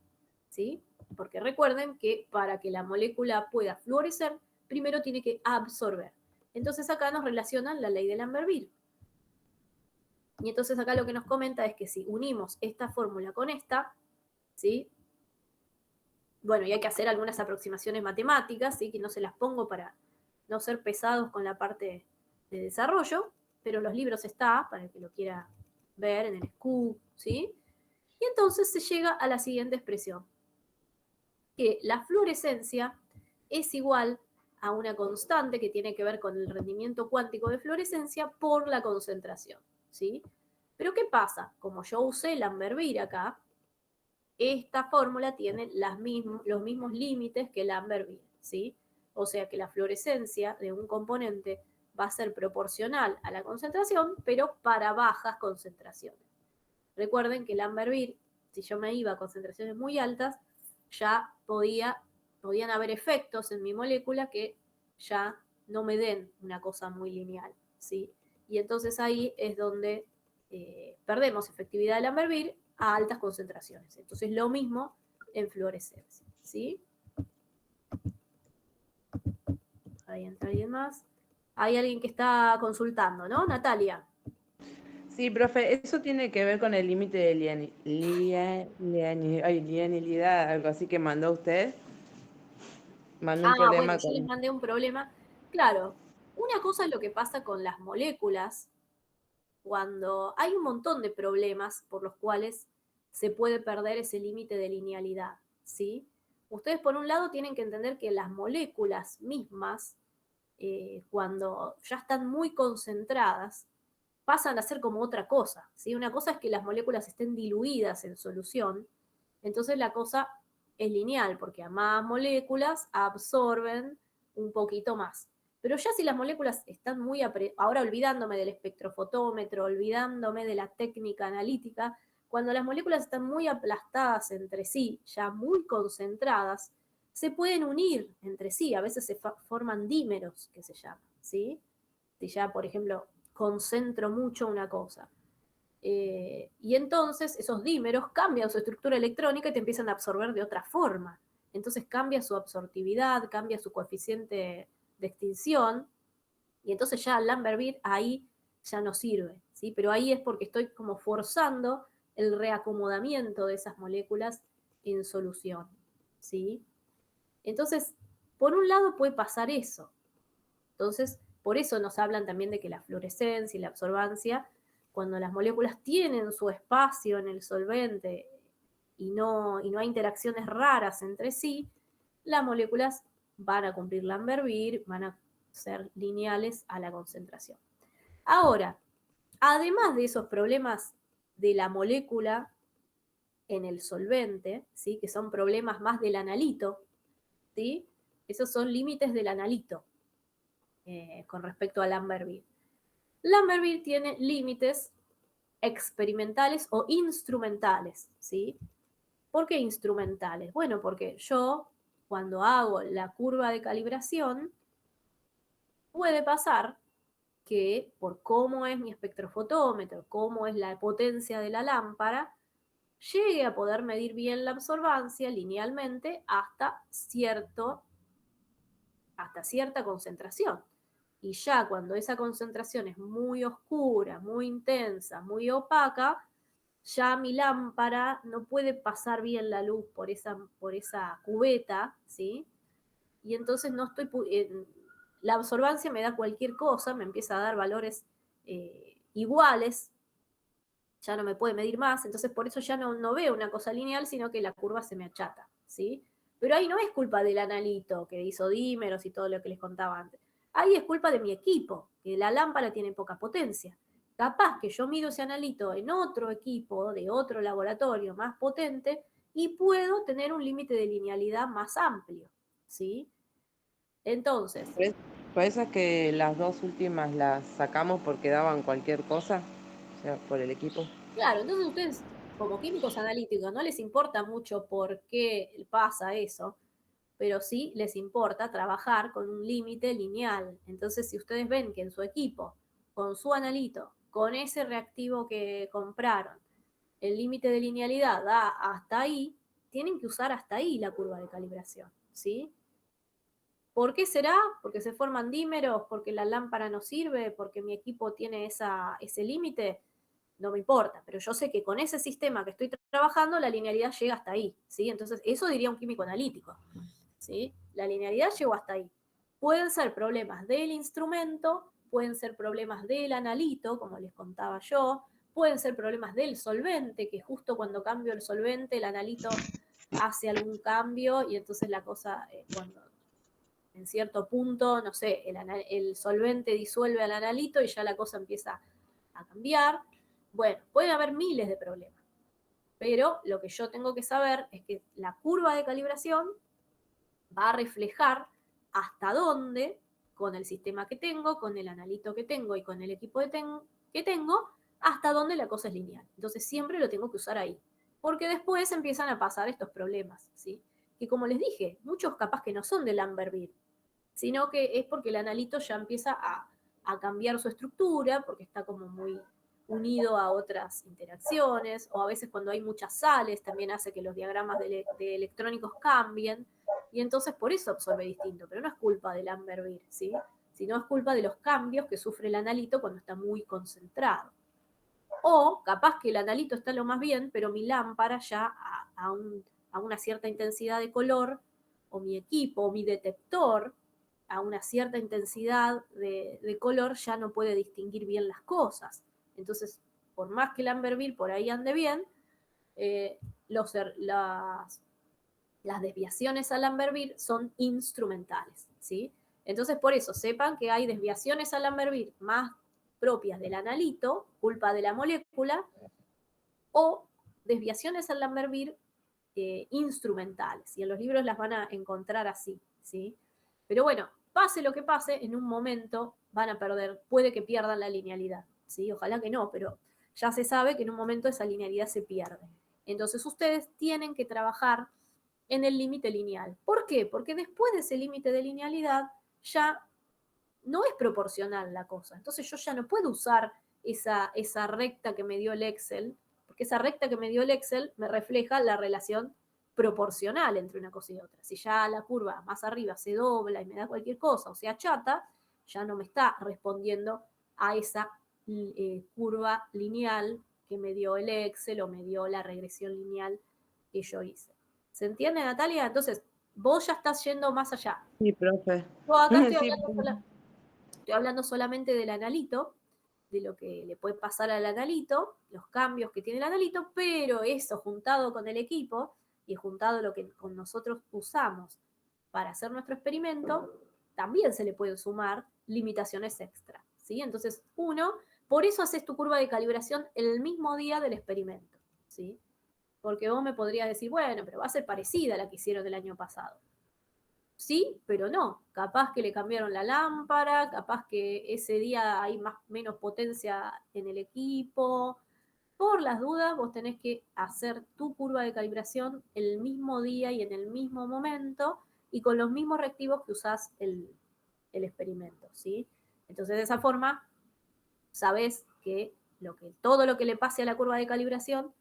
¿sí? Porque recuerden que para que la molécula pueda fluorecer, primero tiene que absorber. Entonces acá nos relacionan la ley de Lambert-Beer. Y entonces acá lo que nos comenta es que si unimos esta fórmula con esta, ¿sí? Bueno, y hay que hacer algunas aproximaciones matemáticas, ¿sí? Que no se las pongo para no ser pesados con la parte de desarrollo, pero los libros está, para el que lo quiera ver en el SCUP, ¿sí? Y entonces se llega a la siguiente expresión, que la fluorescencia es igual a una constante que tiene que ver con el rendimiento cuántico de fluorescencia por la concentración, ¿sí? Pero ¿qué pasa? Como yo usé Lambert-Beer acá, esta fórmula tiene los mismos límites que Lambert-Beer, ¿sí? O sea que la fluorescencia de un componente va a ser proporcional a la concentración, pero para bajas concentraciones. Recuerden que Lambert-Beer, si yo me iba a concentraciones muy altas, ya podían haber efectos en mi molécula que ya no me den una cosa muy lineal, ¿sí? Y entonces ahí es donde perdemos efectividad de Lambert-Beer a altas concentraciones. Entonces lo mismo en fluorescencia, ¿sí? Ahí entra alguien más. Hay alguien que está consultando, ¿no? Natalia. Sí, profe, eso tiene que ver con el límite de linealidad, algo así que mandó usted. Mandó un problema Bueno, yo les mandé un problema. Claro, una cosa es lo que pasa con las moléculas, cuando hay un montón de problemas por los cuales se puede perder ese límite de linealidad, ¿sí? Ustedes por un lado tienen que entender que las moléculas mismas, cuando ya están muy concentradas, pasan a ser como otra cosa, ¿sí? Una cosa es que las moléculas estén diluidas en solución, entonces la cosa es lineal, porque a más moléculas absorben un poquito más. Pero ya si las moléculas están muy... Ahora olvidándome del espectrofotómetro, olvidándome de la técnica analítica, cuando las moléculas están muy aplastadas entre sí, ya muy concentradas, se pueden unir entre sí, a veces se forman dímeros, que se llaman, ¿sí? Si ya, por ejemplo, concentro mucho una cosa. Y entonces esos dímeros cambian su estructura electrónica y te empiezan a absorber de otra forma. Entonces cambia su absortividad, cambia su coeficiente de extinción, y entonces ya Lambert-Beer ahí ya no sirve, ¿sí? Pero ahí es porque estoy como forzando el reacomodamiento de esas moléculas en solución, ¿sí? Entonces, por un lado puede pasar eso. Entonces, por eso nos hablan también de que la fluorescencia y la absorbancia, cuando las moléculas tienen su espacio en el solvente y no hay interacciones raras entre sí, las moléculas van a cumplir Lambert-Beer, van a ser lineales a la concentración. Ahora, además de esos problemas de la molécula en el solvente, ¿sí? Que son problemas más del analito, ¿sí? Esos son límites del analito con respecto a Lambert-Beer. Lambert-Beer tiene límites experimentales o instrumentales, ¿sí? ¿Por qué instrumentales? Bueno, porque yo, cuando hago la curva de calibración, puede pasar que por cómo es mi espectrofotómetro, cómo es la potencia de la lámpara, llegue a poder medir bien la absorbancia linealmente hasta cierta concentración. Y ya cuando esa concentración es muy oscura, muy intensa, muy opaca, ya mi lámpara no puede pasar bien la luz por esa cubeta, ¿sí? Y entonces no estoy... la absorbancia me da cualquier cosa, me empieza a dar valores iguales, ya no me puede medir más, entonces por eso ya no veo una cosa lineal, sino que la curva se me achata, ¿sí? Pero ahí no es culpa del analito que hizo dímeros y todo lo que les contaba antes. Ahí es culpa de mi equipo, que la lámpara tiene poca potencia. Capaz que yo mido ese analito en otro equipo, de otro laboratorio más potente, y puedo tener un límite de linealidad más amplio, ¿sí? Entonces... Por eso es que las dos últimas las sacamos porque daban cualquier cosa, o sea, por el equipo. Claro, entonces ustedes, como químicos analíticos, no les importa mucho por qué pasa eso, pero sí les importa trabajar con un límite lineal. Entonces, si ustedes ven que en su equipo, con su analito, con ese reactivo que compraron, el límite de linealidad da hasta ahí, tienen que usar hasta ahí la curva de calibración, ¿sí? ¿Por qué será? Porque se forman dímeros, porque la lámpara no sirve, porque mi equipo tiene ese límite. No me importa, pero yo sé que con ese sistema que estoy trabajando, la linealidad llega hasta ahí, ¿sí? Entonces, eso diría un químico analítico, ¿sí? La linealidad llegó hasta ahí. Pueden ser problemas del instrumento, pueden ser problemas del analito, como les contaba yo, pueden ser problemas del solvente, que justo cuando cambio el solvente, el analito hace algún cambio y entonces la cosa, cuando en cierto punto, no sé, el solvente disuelve al analito y ya la cosa empieza a cambiar. Bueno, puede haber miles de problemas, pero lo que yo tengo que saber es que la curva de calibración va a reflejar hasta dónde, con el sistema que tengo, con el analito que tengo y con el equipo que tengo, hasta dónde la cosa es lineal. Entonces siempre lo tengo que usar ahí, porque después empiezan a pasar estos problemas, ¿sí? Que como les dije, muchos capaz que no son de Lambert-Beer, sino que es porque el analito ya empieza a cambiar su estructura, porque está como muy unido a otras interacciones, o a veces cuando hay muchas sales también hace que los diagramas de electrónicos cambien, y entonces por eso absorbe distinto, pero no es culpa del Lambert-Beer, ¿sí? Sino es culpa de los cambios que sufre el analito cuando está muy concentrado. O capaz que el analito está lo más bien, pero mi lámpara ya a una cierta intensidad de color, o mi equipo, o mi detector, a una cierta intensidad de color ya no puede distinguir bien las cosas. Entonces, por más que Lambert-Beer por ahí ande bien, las desviaciones a Lambert-Beer son instrumentales, ¿sí? Entonces, por eso, sepan que hay desviaciones a Lambert-Beer más propias del analito, culpa de la molécula, o desviaciones al Lambert-Beer instrumentales. Y en los libros las van a encontrar así, ¿sí? Pero bueno, pase lo que pase, en un momento van a perder, puede que pierdan la linealidad, ¿sí? Ojalá que no, pero ya se sabe que en un momento esa linealidad se pierde. Entonces ustedes tienen que trabajar en el límite lineal. ¿Por qué? Porque después de ese límite de linealidad ya no es proporcional la cosa. Entonces yo ya no puedo usar esa recta que me dio el Excel, porque esa recta que me dio el Excel me refleja la relación proporcional entre una cosa y otra. Si ya la curva más arriba se dobla y me da cualquier cosa o se achata, ya no me está respondiendo a esa curva lineal que me dio el Excel o me dio la regresión lineal que yo hice. ¿Se entiende, Natalia? Entonces, vos ya estás yendo más allá. Sí, profe. Yo acá estoy Sí, hablando solamente del analito, de lo que le puede pasar al analito, los cambios que tiene el analito, pero eso juntado con el equipo y juntado lo que con nosotros usamos para hacer nuestro experimento, también se le pueden sumar limitaciones extra, ¿sí? Entonces, por eso haces tu curva de calibración el mismo día del experimento, ¿sí? Porque vos me podrías decir, bueno, pero va a ser parecida a la que hicieron el año pasado. Sí, pero no. Capaz que le cambiaron la lámpara, capaz que ese día hay menos potencia en el equipo. Por las dudas, vos tenés que hacer tu curva de calibración el mismo día y en el mismo momento y con los mismos reactivos que usás el experimento, ¿sí? Entonces, de esa forma, sabés que todo lo que le pase a la curva de calibración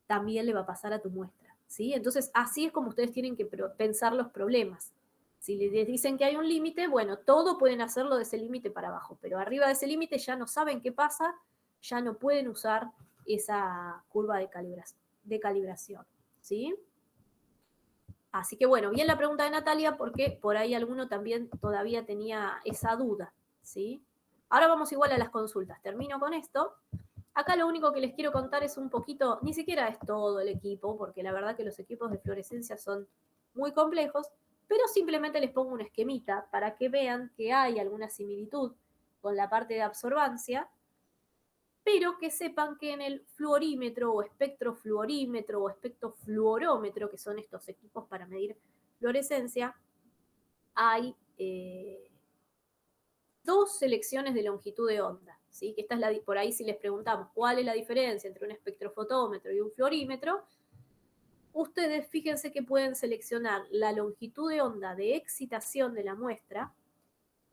también le va a pasar a tu muestra, ¿sí? Entonces, así es como ustedes tienen que pensar los problemas. Si les dicen que hay un límite, bueno, todo pueden hacerlo de ese límite para abajo, pero arriba de ese límite ya no saben qué pasa, ya no pueden usar esa curva de calibración, ¿sí? Así que bueno, bien la pregunta de Natalia, porque por ahí alguno también todavía tenía esa duda, ¿sí? Ahora vamos igual a las consultas. Termino con esto. Acá lo único que les quiero contar es un poquito, ni siquiera es todo el equipo, porque la verdad que los equipos de fluorescencia son muy complejos, pero simplemente les pongo un esquemita para que vean que hay alguna similitud con la parte de absorbancia, pero que sepan que en el fluorímetro o espectrofluorímetro o espectrofluorómetro, que son estos equipos para medir fluorescencia, hay dos selecciones de longitud de onda, ¿sí? Que esta es por ahí si les preguntamos cuál es la diferencia entre un espectrofotómetro y un fluorímetro, ustedes fíjense que pueden seleccionar la longitud de onda de excitación de la muestra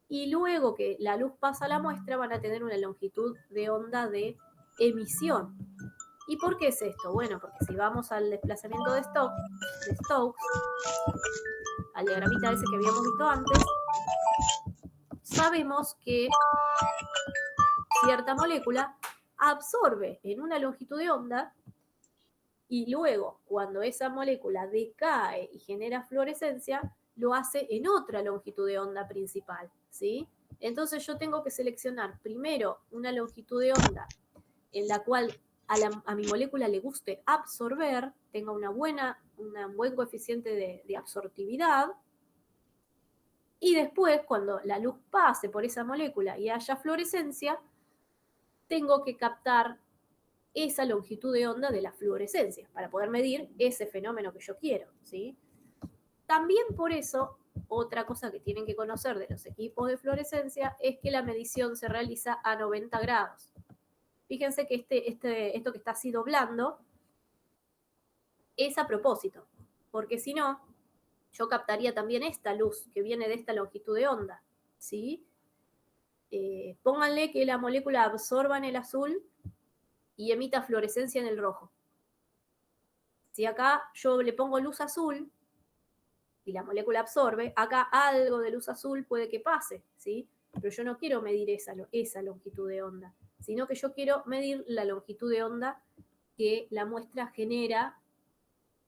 y luego que la luz pasa a la muestra van a tener una longitud de onda de emisión. ¿Y por qué es esto? Bueno, porque si vamos al desplazamiento de Stokes, al diagramita ese que habíamos visto antes, sabemos que cierta molécula absorbe en una longitud de onda y luego, cuando esa molécula decae y genera fluorescencia, lo hace en otra longitud de onda principal, ¿sí? Entonces yo tengo que seleccionar primero una longitud de onda en la cual a mi molécula le guste absorber, tenga un buen coeficiente de absortividad, y después, cuando la luz pase por esa molécula y haya fluorescencia, tengo que captar esa longitud de onda de la fluorescencia para poder medir ese fenómeno que yo quiero, ¿sí? También por eso, otra cosa que tienen que conocer de los equipos de fluorescencia es que la medición se realiza a 90 grados. Fíjense que esto que está así doblando es a propósito, porque si no, yo captaría también esta luz que viene de esta longitud de onda, ¿sí? Pónganle que la molécula absorba en el azul y emita fluorescencia en el rojo. Si acá yo le pongo luz azul y la molécula absorbe, acá algo de luz azul puede que pase, ¿sí? Pero yo no quiero medir esa longitud de onda, sino que yo quiero medir la longitud de onda que la muestra genera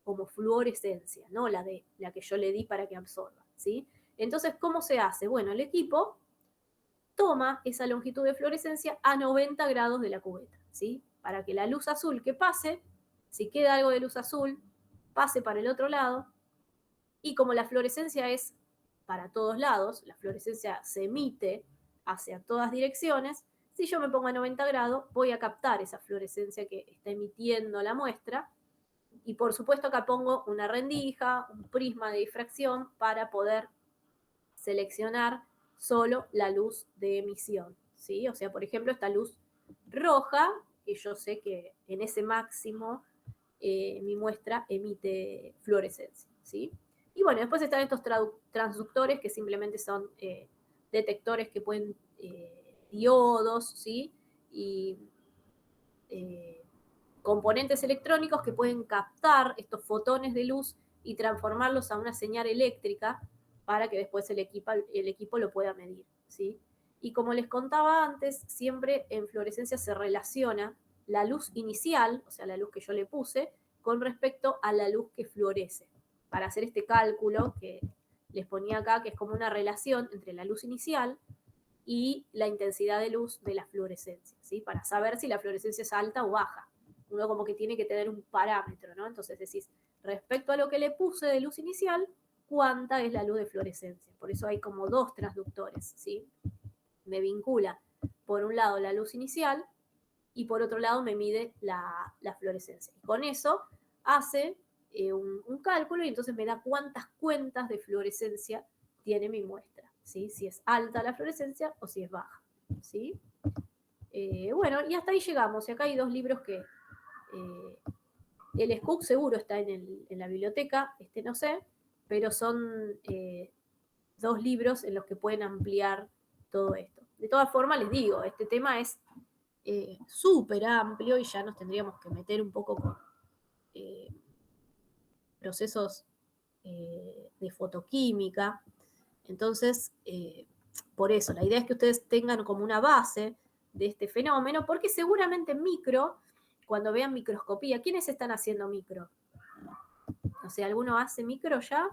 como fluorescencia, no la que yo le di para que absorba, ¿sí? Entonces, ¿cómo se hace? Bueno, el equipo toma esa longitud de fluorescencia a 90 grados de la cubeta, ¿sí? Para que la luz azul que pase si queda algo de luz azul, pase para el otro lado, y como la fluorescencia es para todos lados, la fluorescencia se emite hacia todas direcciones, si yo me pongo a 90 grados, voy a captar esa fluorescencia que está emitiendo la muestra, y por supuesto acá pongo una rendija, un prisma de difracción para poder seleccionar solo la luz de emisión, ¿sí? O sea, por ejemplo, esta luz roja, que yo sé que en ese máximo mi muestra emite fluorescencia, ¿sí? Y bueno, después están estos transductores que simplemente son detectores que pueden, diodos, ¿sí? Y componentes electrónicos que pueden captar estos fotones de luz y transformarlos a una señal eléctrica para que después el equipo lo pueda medir, ¿sí? Y como les contaba antes, siempre en fluorescencia se relaciona la luz inicial, o sea, la luz que yo le puse, con respecto a la luz que fluorece. Para hacer este cálculo que les ponía acá, que es como una relación entre la luz inicial y la intensidad de luz de la fluorescencia, ¿sí? Para saber si la fluorescencia es alta o baja. Uno como que tiene que tener un parámetro, ¿no? Entonces decís, respecto a lo que le puse de luz inicial, ¿cuánta es la luz de fluorescencia? Por eso hay como dos transductores, ¿sí? Me vincula, por un lado, la luz inicial y por otro lado me mide la fluorescencia. Y con eso hace un cálculo y entonces me da cuántas cuentas de fluorescencia tiene mi muestra, ¿sí? Si es alta la fluorescencia o si es baja, ¿sí? Bueno, y hasta ahí llegamos. Y acá hay dos libros que el SCOOP seguro está en la biblioteca, este no sé, pero son dos libros en los que pueden ampliar todo esto. De todas formas, les digo, este tema es súper amplio y ya nos tendríamos que meter un poco con procesos de fotoquímica. Entonces, por eso, la idea es que ustedes tengan como una base de este fenómeno, porque seguramente en micro, cuando vean microscopía, ¿quiénes están haciendo micro? O sea, ¿alguno hace micro ya?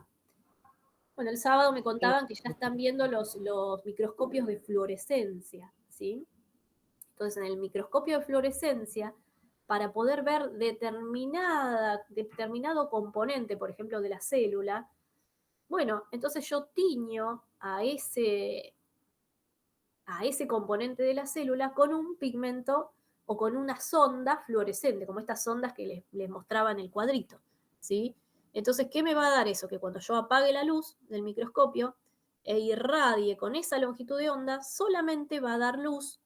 Bueno, el sábado me contaban que ya están viendo los microscopios de fluorescencia, ¿sí? Entonces, en el microscopio de fluorescencia, para poder ver determinado componente, por ejemplo, de la célula, bueno, entonces yo tiño a ese componente de la célula con un pigmento o con una sonda fluorescente, como estas sondas que les mostraba en el cuadrito, ¿sí? Entonces, ¿qué me va a dar eso? Que cuando yo apague la luz del microscopio e irradie con esa longitud de onda, solamente va a dar luz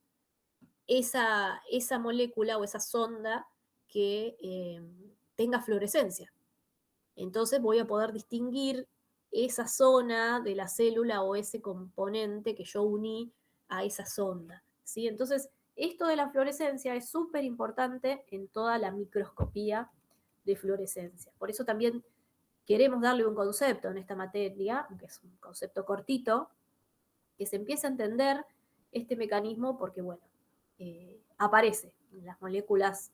esa molécula o esa sonda que tenga fluorescencia. Entonces voy a poder distinguir esa zona de la célula o ese componente que yo uní a esa sonda, ¿sí? Entonces, esto de la fluorescencia es súper importante en toda la microscopía de fluorescencia. Por eso también queremos darle un concepto en esta materia, que es un concepto cortito, que se empiece a entender este mecanismo porque, bueno, aparece en las moléculas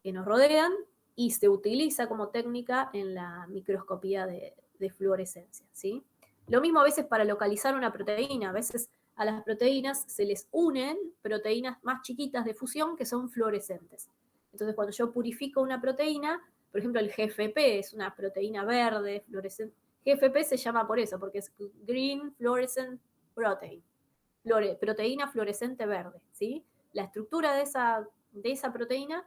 que nos rodean y se utiliza como técnica en la microscopía de fluorescencia, ¿sí? Lo mismo a veces para localizar una proteína. A veces a las proteínas se les unen proteínas más chiquitas de fusión que son fluorescentes. Entonces, cuando yo purifico una proteína, por ejemplo, el GFP es una proteína verde fluorescente. GFP se llama por eso, porque es Green Fluorescent Protein, proteína fluorescente verde, ¿sí? La estructura de esa proteína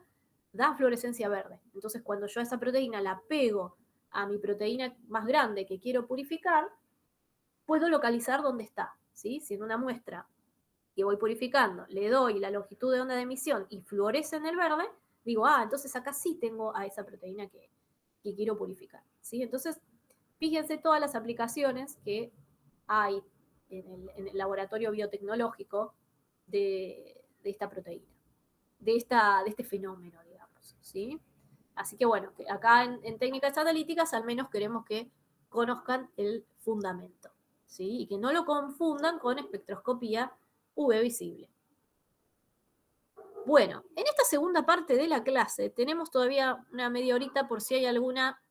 da fluorescencia verde. Entonces, cuando yo a esa proteína la pego a mi proteína más grande que quiero purificar, puedo localizar dónde está, ¿sí? Si en una muestra que voy purificando le doy la longitud de onda de emisión y fluoresce en el verde, digo, entonces acá sí tengo a esa proteína que quiero purificar, ¿sí? Entonces, fíjense todas las aplicaciones que hay en el laboratorio biotecnológico de esta proteína, de este fenómeno, digamos, ¿sí? Así que bueno, acá en técnicas analíticas al menos queremos que conozcan el fundamento, ¿sí? Y que no lo confundan con espectroscopía UV visible. Bueno, en esta segunda parte de la clase tenemos todavía una media horita por si hay alguna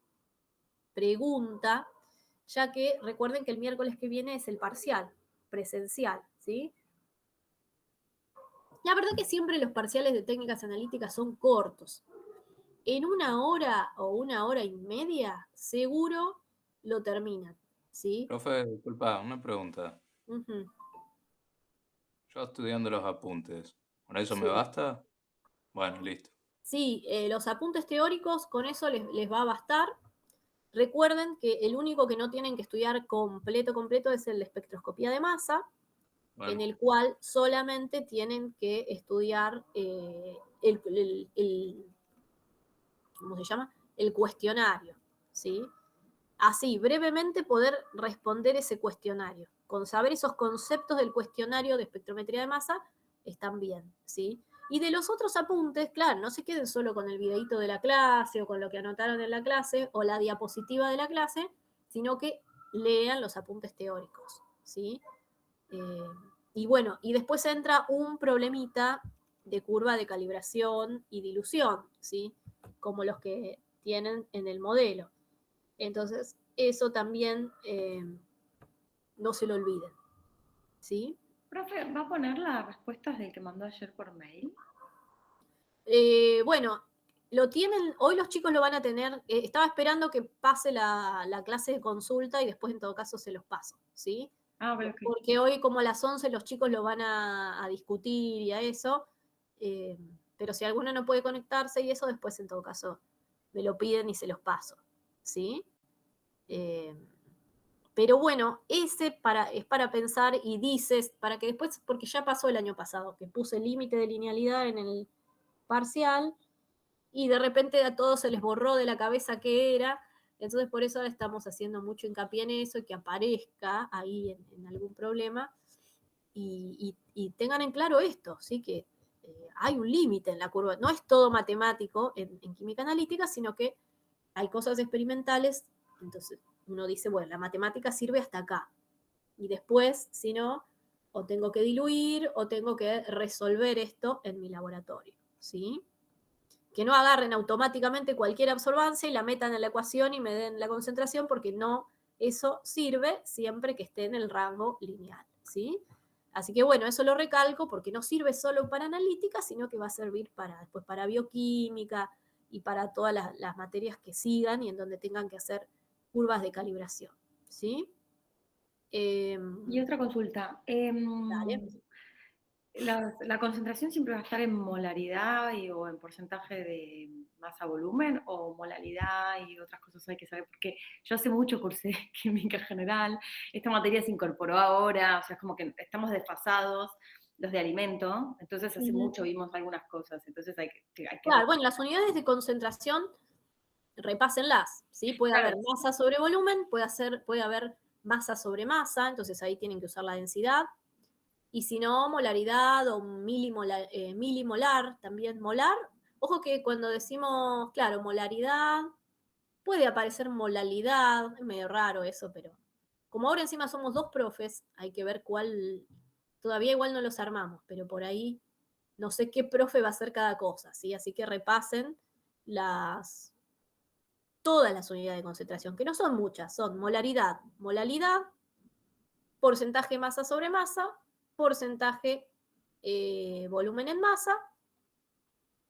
pregunta, ya que recuerden que el miércoles que viene es el parcial presencial, ¿sí? La verdad que siempre los parciales de técnicas analíticas son cortos. en 1 hora o 1 hora y media, seguro lo terminan, ¿sí? Profe, disculpa, una pregunta. Ujú, Yo estudiando los apuntes, ¿con eso me sí. basta? Bueno, listo. Sí, los apuntes teóricos con eso les va a bastar. Recuerden que el único que no tienen que estudiar completo es el de espectroscopía de masa, en Bueno, el cual solamente tienen que estudiar ¿cómo se llama? El cuestionario, ¿sí? Así, brevemente poder responder ese cuestionario. Con saber esos conceptos del cuestionario de espectrometría de masa, están bien, ¿sí? Y de los otros apuntes, claro, no se queden solo con el videíto de la clase o con lo que anotaron en la clase o la diapositiva de la clase, sino que lean los apuntes teóricos, ¿sí? Y bueno, y después entra un problemita de curva de calibración y dilución, ¿sí? Como los que tienen en el modelo. Entonces, eso también no se lo olviden, ¿sí? Profe, ¿va a poner las respuestas del que mandó ayer por mail? Bueno, lo tienen, hoy los chicos lo van a tener, estaba esperando que pase la clase de consulta y después en todo caso se los paso, ¿sí? Ah, ok, ok. Porque hoy como a las 11 los chicos lo van a discutir y a eso, eh, pero si alguno no puede conectarse y eso, después en todo caso me lo piden y se los paso, ¿sí? Eh, pero bueno, es para pensar y dices, para que después, porque ya pasó el año pasado, que puse límite de linealidad en el parcial y de repente a todos se les borró de la cabeza qué era, entonces por eso ahora estamos haciendo mucho hincapié en eso, que aparezca ahí en algún problema y tengan en claro esto, ¿sí? Que hay un límite en la curva, no es todo matemático en química analítica, sino que hay cosas experimentales, entonces uno dice, bueno, la matemática sirve hasta acá, y después, si no, o tengo que diluir o tengo que resolver esto en mi laboratorio, ¿sí? Que no agarren automáticamente cualquier absorbancia y la metan en la ecuación y me den la concentración, porque no, eso sirve siempre que esté en el rango lineal, ¿sí? Así que bueno, eso lo recalco porque no sirve solo para analítica, sino que va a servir para, después para bioquímica y para todas las materias que sigan y en donde tengan que hacer curvas de calibración, ¿sí? Y otra consulta. Dale. ¿La concentración siempre va a estar en molaridad o en porcentaje de masa-volumen o molaridad y otras cosas hay que saber? Porque yo hace mucho cursé química general, esta materia se incorporó ahora, o sea, es como que estamos desfasados los de alimento, entonces hace mucho vimos algunas cosas, entonces hay que Claro, bueno, las unidades de concentración, repásenlas, ¿sí? Puede haber claro, masa sobre volumen, puede haber masa sobre masa, entonces ahí tienen que usar la densidad. Y si no, molaridad o milimolar, también molar. Ojo que cuando decimos, claro, molaridad, puede aparecer molalidad, es medio raro eso, pero como ahora encima somos dos profes, hay que ver cuál, todavía igual no los armamos, pero por ahí no sé qué profe va a hacer cada cosa, ¿sí? Así que repasen las, todas las unidades de concentración, que no son muchas, son molaridad, molalidad, porcentaje masa sobre masa, porcentaje volumen en masa,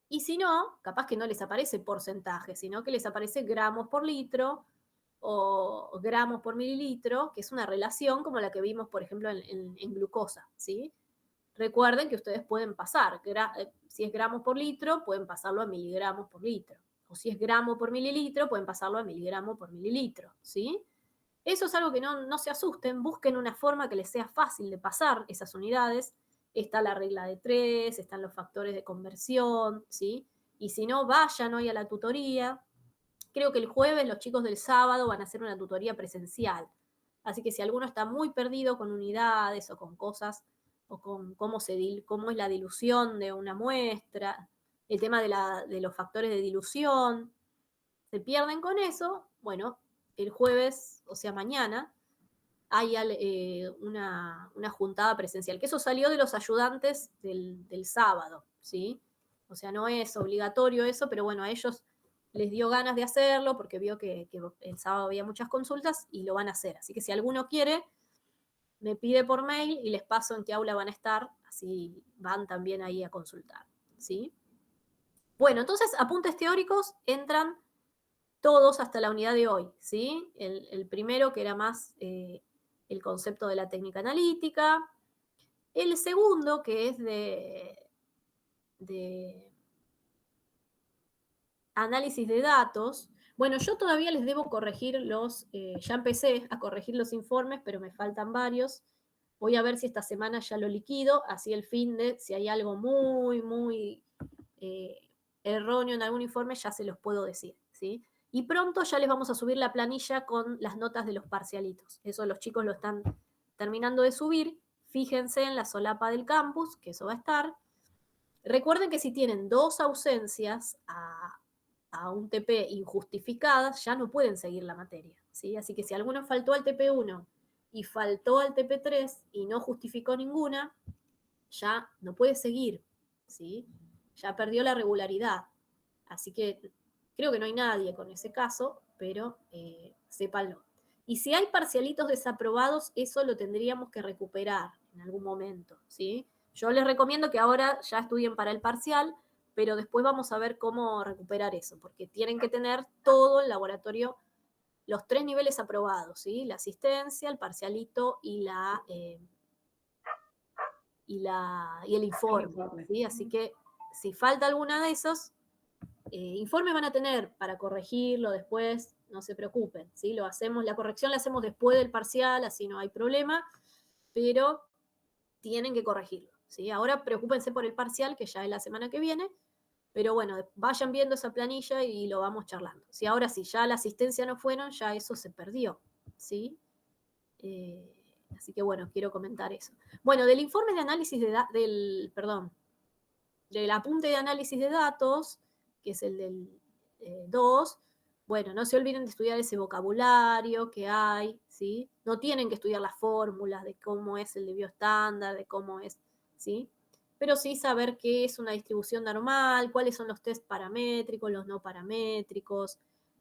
y si no, capaz que no les aparece porcentaje, sino que les aparece gramos por litro o gramos por mililitro, que es una relación como la que vimos, por ejemplo, en glucosa, ¿sí? Recuerden que ustedes pueden pasar, si es gramos por litro, pueden pasarlo a miligramos por litro, o si es gramo por mililitro, pueden pasarlo a miligramo por mililitro, ¿sí? Eso es algo que no se asusten, busquen una forma que les sea fácil de pasar esas unidades. Está la regla de 3, están los factores de conversión, ¿sí? Y si no, vayan hoy a la tutoría. Creo que el jueves los chicos del sábado van a hacer una tutoría presencial. Así que si alguno está muy perdido con unidades o con cosas, o con cómo es la dilución de una muestra, el tema de los factores de dilución, se pierden con eso, bueno, el jueves, o sea, mañana, hay una juntada presencial, que eso salió de los ayudantes del sábado, ¿sí? O sea, no es obligatorio eso, pero bueno, a ellos les dio ganas de hacerlo porque vio que el sábado había muchas consultas y lo van a hacer. Así que si alguno quiere, me pide por mail y les paso en qué aula van a estar, así van también ahí a consultar, ¿sí? Bueno, entonces, apuntes teóricos entran todos hasta la unidad de hoy, ¿sí? El primero, que era más el concepto de la técnica analítica. El segundo, que es de análisis de datos. Bueno, yo todavía les debo corregir ya empecé a corregir los informes, pero me faltan varios. Voy a ver si esta semana ya lo liquido, así el fin de, si hay algo muy, muy erróneo en algún informe, ya se los puedo decir, ¿sí? Y pronto ya les vamos a subir la planilla con las notas de los parcialitos. Eso los chicos lo están terminando de subir. Fíjense en la solapa del campus, que eso va a estar. Recuerden que si tienen 2 ausencias a un TP injustificadas, ya no pueden seguir la materia, ¿sí? Así que si alguno faltó al TP1 y faltó al TP3 y no justificó ninguna, ya no puede seguir, ¿sí? Ya perdió la regularidad. Así que creo que no hay nadie con ese caso, pero sépanlo. Y si hay parcialitos desaprobados, eso lo tendríamos que recuperar en algún momento, ¿sí? Yo les recomiendo que ahora ya estudien para el parcial, pero después vamos a ver cómo recuperar eso, porque tienen que tener todo el laboratorio, los 3 niveles aprobados, ¿sí? La asistencia, el parcialito y el informe, ¿sí? Así que si falta alguna de esos, informes van a tener para corregirlo después, no se preocupen, ¿sí? La corrección la hacemos después del parcial, así no hay problema, pero tienen que corregirlo, ¿sí? Ahora preocúpense por el parcial, que ya es la semana que viene, pero bueno, vayan viendo esa planilla y lo vamos charlando. Si ahora sí, ya la asistencia no fueron, ya eso se perdió, ¿sí? Así que bueno, quiero comentar eso. Bueno, del informe de análisis del apunte de análisis de datos, que es el del 2, bueno, no se olviden de estudiar ese vocabulario que hay, ¿sí? No tienen que estudiar las fórmulas de cómo es el desvío estándar, de cómo es, ¿sí? Pero sí saber qué es una distribución normal, cuáles son los test paramétricos, los no paramétricos,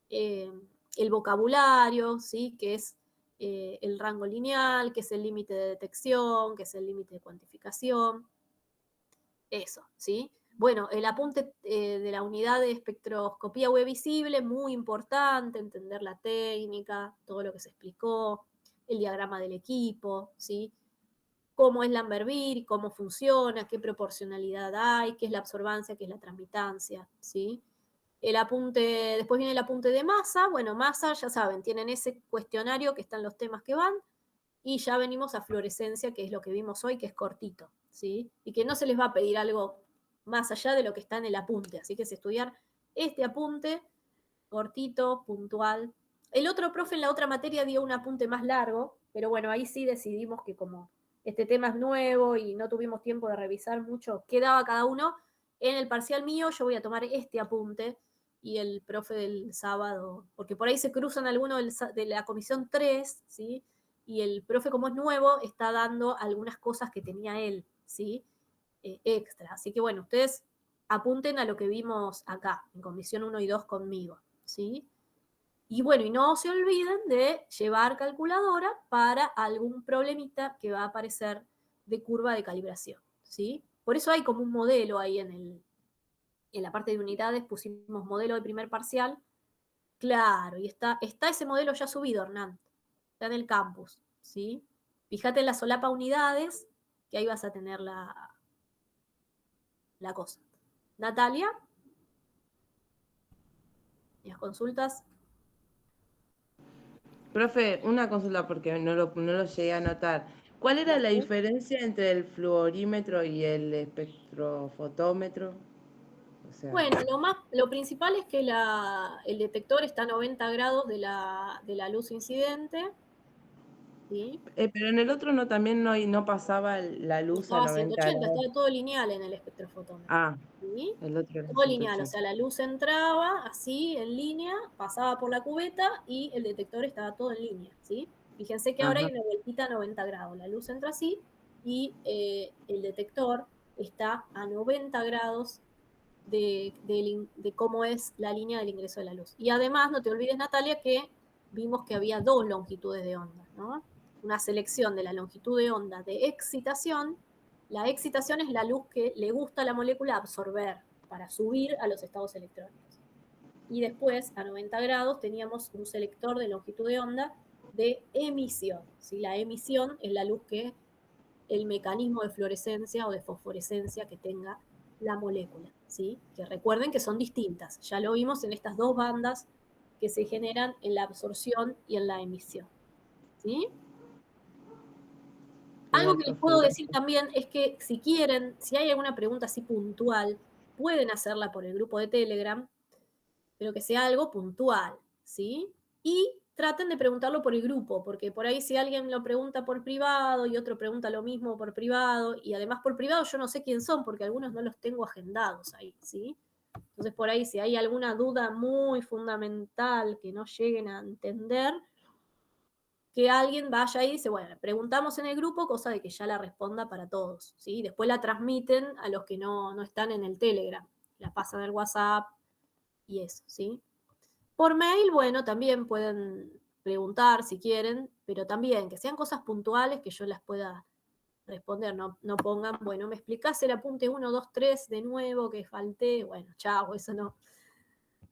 el vocabulario, ¿sí? Que es el rango lineal, que es el límite de detección, que es el límite de cuantificación. Eso, ¿sí? Bueno, el apunte de la unidad de espectroscopía UV visible, muy importante, entender la técnica, todo lo que se explicó, el diagrama del equipo, ¿sí? Cómo es Lambert-Beer, cómo funciona, qué proporcionalidad hay, qué es la absorbancia, qué es la transmitancia, ¿sí? Después viene el apunte de masa. Bueno, masa, ya saben, tienen ese cuestionario que están los temas que van, y ya venimos a fluorescencia, que es lo que vimos hoy, que es cortito, ¿sí? Y que no se les va a pedir algo más allá de lo que está en el apunte, así que es estudiar este apunte, cortito, puntual. El otro profe en la otra materia dio un apunte más largo, pero bueno, ahí sí decidimos que como este tema es nuevo y no tuvimos tiempo de revisar mucho qué daba cada uno, en el parcial mío yo voy a tomar este apunte y el profe del sábado, porque por ahí se cruzan algunos de la comisión 3, ¿sí? Y el profe, como es nuevo, está dando algunas cosas que tenía él, ¿sí? Extra. Así que bueno, ustedes apunten a lo que vimos acá, en comisión 1 y 2 conmigo, ¿sí? Y bueno, y no se olviden de llevar calculadora para algún problemita que va a aparecer de curva de calibración, ¿sí? Por eso hay como un modelo ahí en la parte de unidades, pusimos modelo de primer parcial. Claro, y está ese modelo ya subido, Hernán. Está en el campus, ¿sí? Fíjate en la solapa unidades, que ahí vas a tener la cosa. Natalia, las consultas. Profe, una consulta porque no lo llegué a anotar. ¿Cuál era la diferencia entre el fluorímetro y el espectrofotómetro? O sea, Bueno, lo principal es que el detector está a 90 grados de la luz incidente, ¿sí? pero en el otro también no pasaba la luz a Estaba a 90 180, grados. estaba todo lineal en el espectrofotómetro, Ah, ¿sí? el otro era Todo lineal, o 180. sea, la luz entraba así, en línea, pasaba por la cubeta y el detector estaba todo en línea, ¿sí? Fíjense que ahora hay Ajá. una vueltita a 90 grados, la luz entra así y el detector está a 90 grados de cómo es la línea del ingreso de la luz. Y además, no te olvides, Natalia, que vimos que había 2 longitudes de onda, ¿no? Una selección de la longitud de onda de excitación. La excitación es la luz que le gusta a la molécula absorber, para subir a los estados electrónicos. Y después, a 90 grados, teníamos un selector de longitud de onda de emisión. ¿Sí? La emisión es la luz que el mecanismo de fluorescencia o de fosforescencia que tenga la molécula, ¿sí? Que recuerden que son distintas. Ya lo vimos en estas dos bandas que se generan en la absorción y en la emisión, ¿sí? Algo que les puedo decir también es que si quieren, si hay alguna pregunta así puntual, pueden hacerla por el grupo de Telegram, pero que sea algo puntual, ¿sí? Y traten de preguntarlo por el grupo, porque por ahí si alguien lo pregunta por privado y otro pregunta lo mismo por privado, y además por privado yo no sé quién son, porque algunos no los tengo agendados ahí, ¿sí? Entonces por ahí si hay alguna duda muy fundamental que no lleguen a entender, que alguien vaya y dice, bueno, preguntamos en el grupo, cosa de que ya la responda para todos, ¿sí? Después la transmiten a los que no están en el Telegram, la pasan al WhatsApp y eso, ¿sí? Por mail, bueno, también pueden preguntar si quieren, pero también que sean cosas puntuales que yo las pueda responder, no pongan, bueno, me explicás el apunte 1, 2, 3 de nuevo, que falté, bueno, chao, eso no.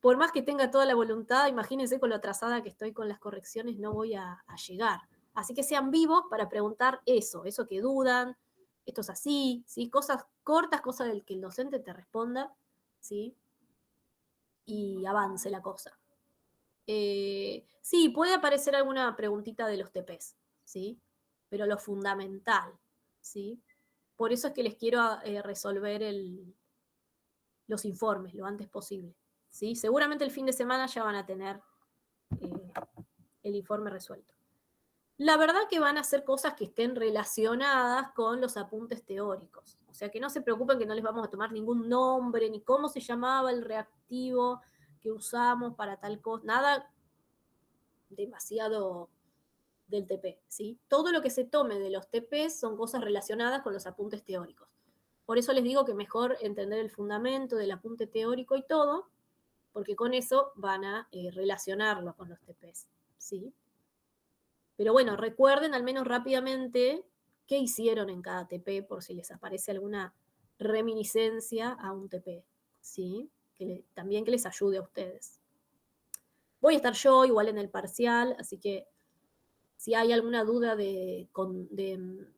Por más que tenga toda la voluntad, imagínense con lo atrasada que estoy con las correcciones, no voy a llegar. Así que sean vivos para preguntar eso que dudan, esto es así, ¿sí? Cosas cortas, cosas del que el docente te responda, ¿sí? Y avance la cosa. Sí, puede aparecer alguna preguntita de los TPs, ¿sí? Pero lo fundamental, ¿sí? Por eso es que les quiero resolver los informes lo antes posible, ¿sí? Seguramente el fin de semana ya van a tener el informe resuelto. La verdad que van a ser cosas que estén relacionadas con los apuntes teóricos. O sea, que no se preocupen que no les vamos a tomar ningún nombre, ni cómo se llamaba el reactivo que usamos para tal cosa, nada demasiado del TP, ¿sí? Todo lo que se tome de los TP son cosas relacionadas con los apuntes teóricos. Por eso les digo que mejor entender el fundamento del apunte teórico y todo, porque con eso van a relacionarlo con los TPs, ¿sí? Pero bueno, recuerden al menos rápidamente qué hicieron en cada TP por si les aparece alguna reminiscencia a un TP, ¿sí? También que les ayude a ustedes. Voy a estar yo igual en el parcial, así que si hay alguna duda de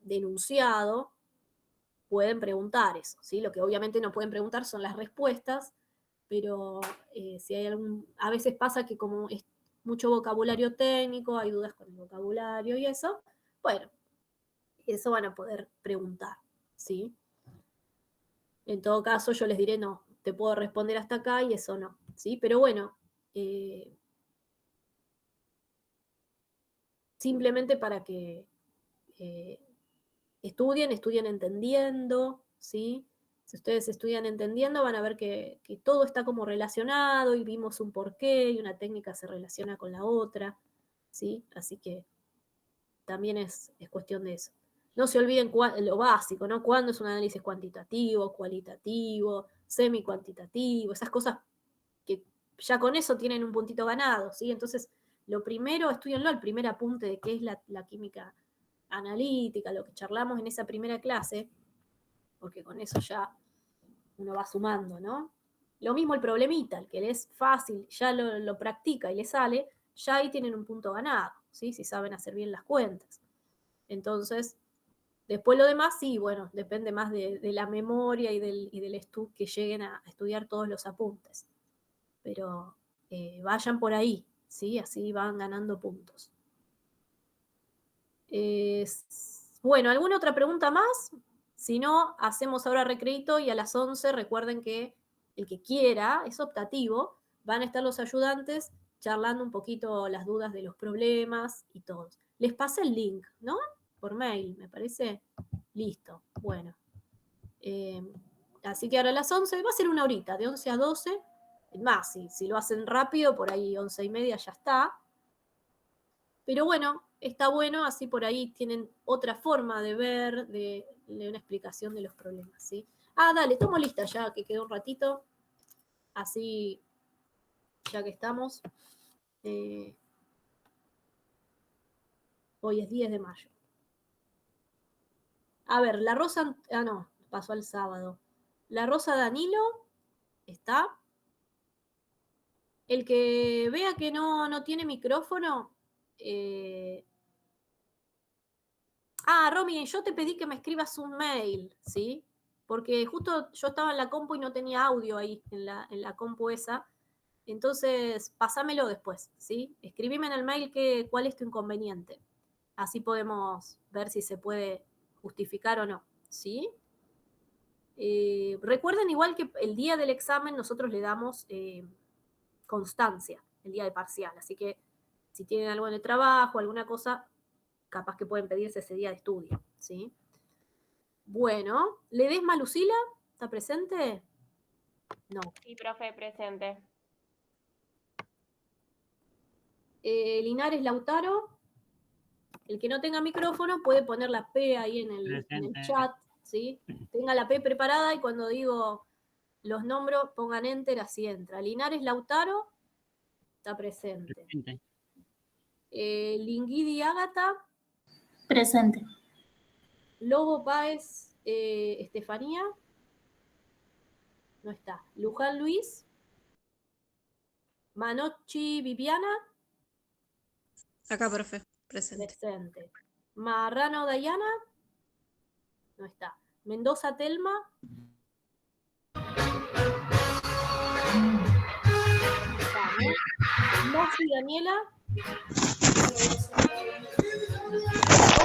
enunciado, pueden preguntar eso, ¿sí? Lo que obviamente no pueden preguntar son las respuestas, pero si hay a veces pasa que como es mucho vocabulario técnico, hay dudas con el vocabulario y eso, bueno, eso van a poder preguntar, ¿sí? En todo caso, yo les diré, no, te puedo responder hasta acá y eso no, ¿sí? Pero bueno, simplemente para que estudien entendiendo, ¿sí? Si ustedes estudian entendiendo, van a ver que todo está como relacionado y vimos un porqué y una técnica se relaciona con la otra, ¿sí? Así que también es cuestión de eso. No se olviden lo básico, ¿no? Cuándo es un análisis cuantitativo, cualitativo, semi-cuantitativo, esas cosas que ya con eso tienen un puntito ganado, ¿sí? Entonces, lo primero, estudienlo, el primer apunte de qué es la química analítica, lo que charlamos en esa primera clase, porque con eso ya uno va sumando, ¿no? Lo mismo el problemita, el que le es fácil, ya lo practica y le sale, ya ahí tienen un punto ganado, ¿sí? Si saben hacer bien las cuentas. Entonces, después lo demás, sí, bueno, depende más de la memoria y del estudio que lleguen a estudiar todos los apuntes. Pero vayan por ahí, ¿sí? Así van ganando puntos. Bueno, ¿alguna otra pregunta más? Si no, hacemos ahora recreito y a las 11 recuerden que el que quiera, es optativo, van a estar los ayudantes charlando un poquito las dudas de los problemas y todo. Les pasé el link, ¿no? Por mail, me parece. Listo, bueno. Así que ahora a las 11, va a ser una horita, de 11 a 12. Más, si lo hacen rápido, por ahí 11:30 ya está. Pero bueno, está bueno, así por ahí tienen otra forma de ver, de una explicación de los problemas, ¿sí? Ah, dale, tomo lista ya, que quedó un ratito. Así, ya que estamos. Hoy es 10 de mayo. A ver, la Rosa... Ah, no, pasó al sábado. La Rosa Danilo ¿Está? El que vea que no tiene micrófono. Romy, yo te pedí que me escribas un mail, ¿sí? Porque justo yo estaba en la compu y no tenía audio ahí, en la compu esa. Entonces, pásamelo después, ¿sí? Escribime en el mail cuál es tu inconveniente. Así podemos ver si se puede justificar o no, ¿sí? Recuerden igual que el día del examen nosotros le damos constancia, el día de parcial. Así que si tienen algo en el trabajo, alguna cosa, capaz que pueden pedirse ese día de estudio, ¿sí? Bueno, ¿Ledesma Lucila? ¿Está presente? No. Sí, profe, presente. Linares Lautaro. El que no tenga micrófono puede poner la P ahí en el chat, ¿sí? Tenga la P preparada y cuando digo los nombro, pongan enter, así entra. Linares Lautaro está presente. Linguidi Ágata. Presente. Lobo Páez Estefanía. No está. Luján Luis. Manochi Viviana. Acá, profe, presente. Presente. Marrano Dayana. No está. Mendoza Telma. Mosi Daniela.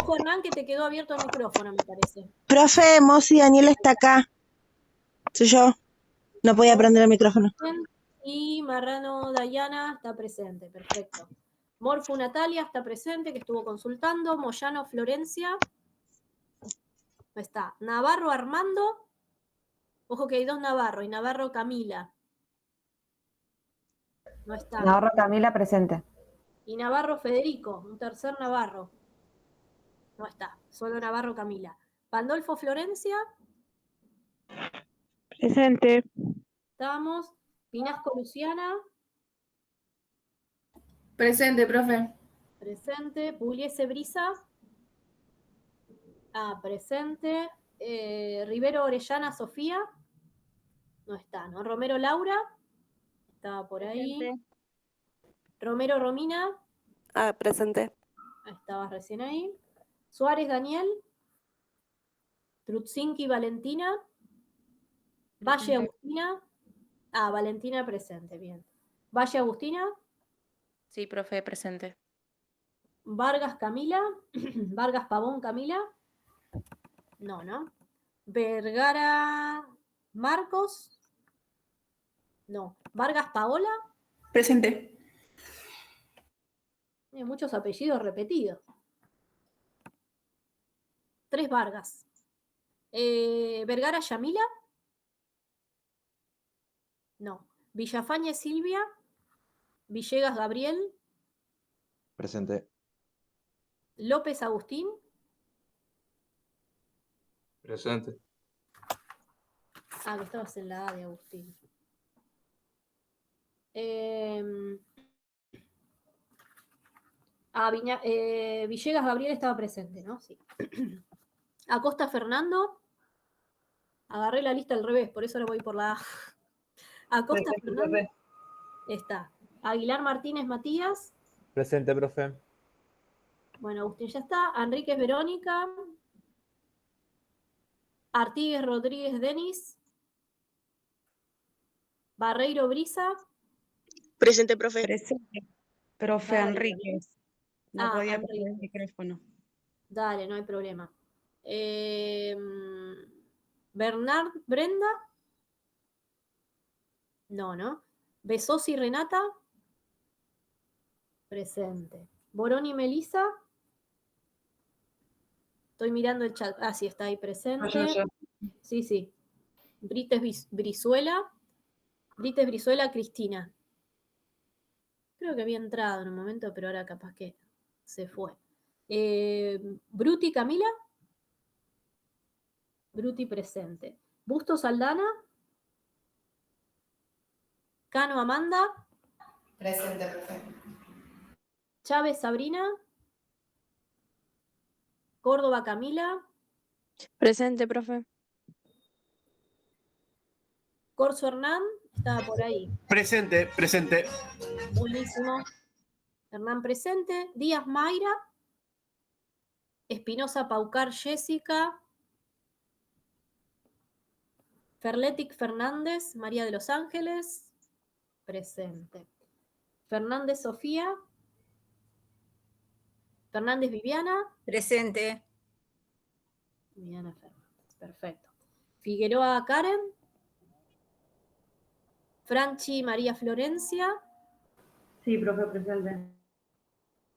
Ojo, Hernán, que te quedó abierto el micrófono, me parece. Profe, Mosi Daniela está acá. Soy yo. No podía prender el micrófono. Y Marrano Dayana está presente, perfecto. Morfu Natalia está presente, que estuvo consultando. Moyano Florencia. No está. Navarro Armando. Ojo que hay dos Navarro. Y Navarro Camila. No está. Navarro Camila, presente. Y Navarro Federico, un tercer Navarro. No está. Solo Navarro Camila. Pandolfo Florencia. Presente. Estamos. Pinasco Luciana. Presente, profe. Presente. Pugliese Brisa. Presente. Rivero Orellana Sofía. No está, ¿no? Romero Laura. Estaba por ahí. Presente. Romero Romina. Presente. Estabas recién ahí. Suárez Daniel. Trutzinki Valentina. Valle Agustina. Valentina presente, bien. Valle Agustina. Sí, profe, presente. Vargas Camila. Vargas Pavón Camila. No, ¿no? Vergara Marcos. No. Vargas Paola. Presente. Tiene muchos apellidos repetidos. 3 Vargas. Vergara Yamila. No. Villafañe Silvia. Villegas Gabriel. Presente. López Agustín. Presente. Que estabas en la A de Agustín. Villegas Gabriel estaba presente, ¿no? Sí. Acosta Fernando. Agarré la lista al revés, por eso ahora voy por la A. Acosta Fernando. Está. Aguilar Martínez Matías. Presente, profe. Bueno, Agustín ya está. Enríquez Verónica. Artigues Rodríguez Denis. Barreiro Brisa. Presente, profe. Presente. Profe Dale, Enríquez. No podía Enrique. prender el micrófono. Dale, no hay problema. Bernard Brenda. No, ¿no? Besosi Renata. Presente. Boroni Melisa. Estoy mirando el chat. Sí, está ahí presente. Sí, sí. Brites Brizuela. Brites Brizuela Cristina. Creo que había entrado en un momento, pero ahora capaz que se fue. Bruti Camila. Bruti presente. Bustos Aldana. Cano Amanda. Presente, profe. Chávez Sabrina. Córdoba Camila. Presente, profe. Corso Hernán. estaba por ahí. Presente. Buenísimo. Hernán presente. Díaz Mayra. Espinosa Paucar Jessica. Ferletic Fernández, María de los Ángeles. Presente. Fernández Sofía. Fernández Viviana. Presente. Viviana Fernández, perfecto. Figueroa Karen. Franchi María Florencia. Sí, profe, presente.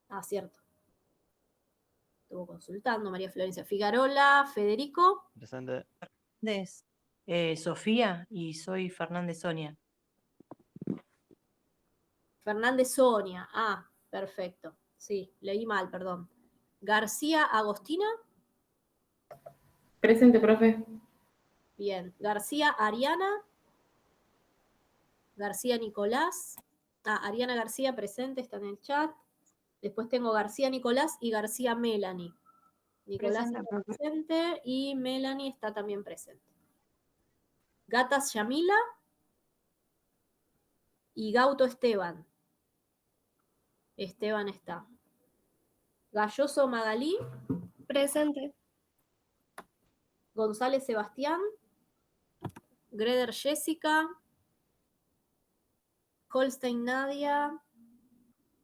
Ah, cierto. Estuvo consultando María Florencia. Figarola Federico. Presente. Sofía y soy Fernández Sonia. Fernández Sonia. Ah, perfecto. Sí, leí mal, perdón. García Agostina. Presente, profe. Bien. García Ariana. García Nicolás. Ah, Ariana García presente, está en el chat. Después tengo García Nicolás y García Melanie. Nicolás Presente, está profe. presente y Melanie está también presente. Gatas Yamila y Gauto Esteban. Esteban está. Galloso Magalí. Presente. González Sebastián. Greder Jessica. Holstein Nadia.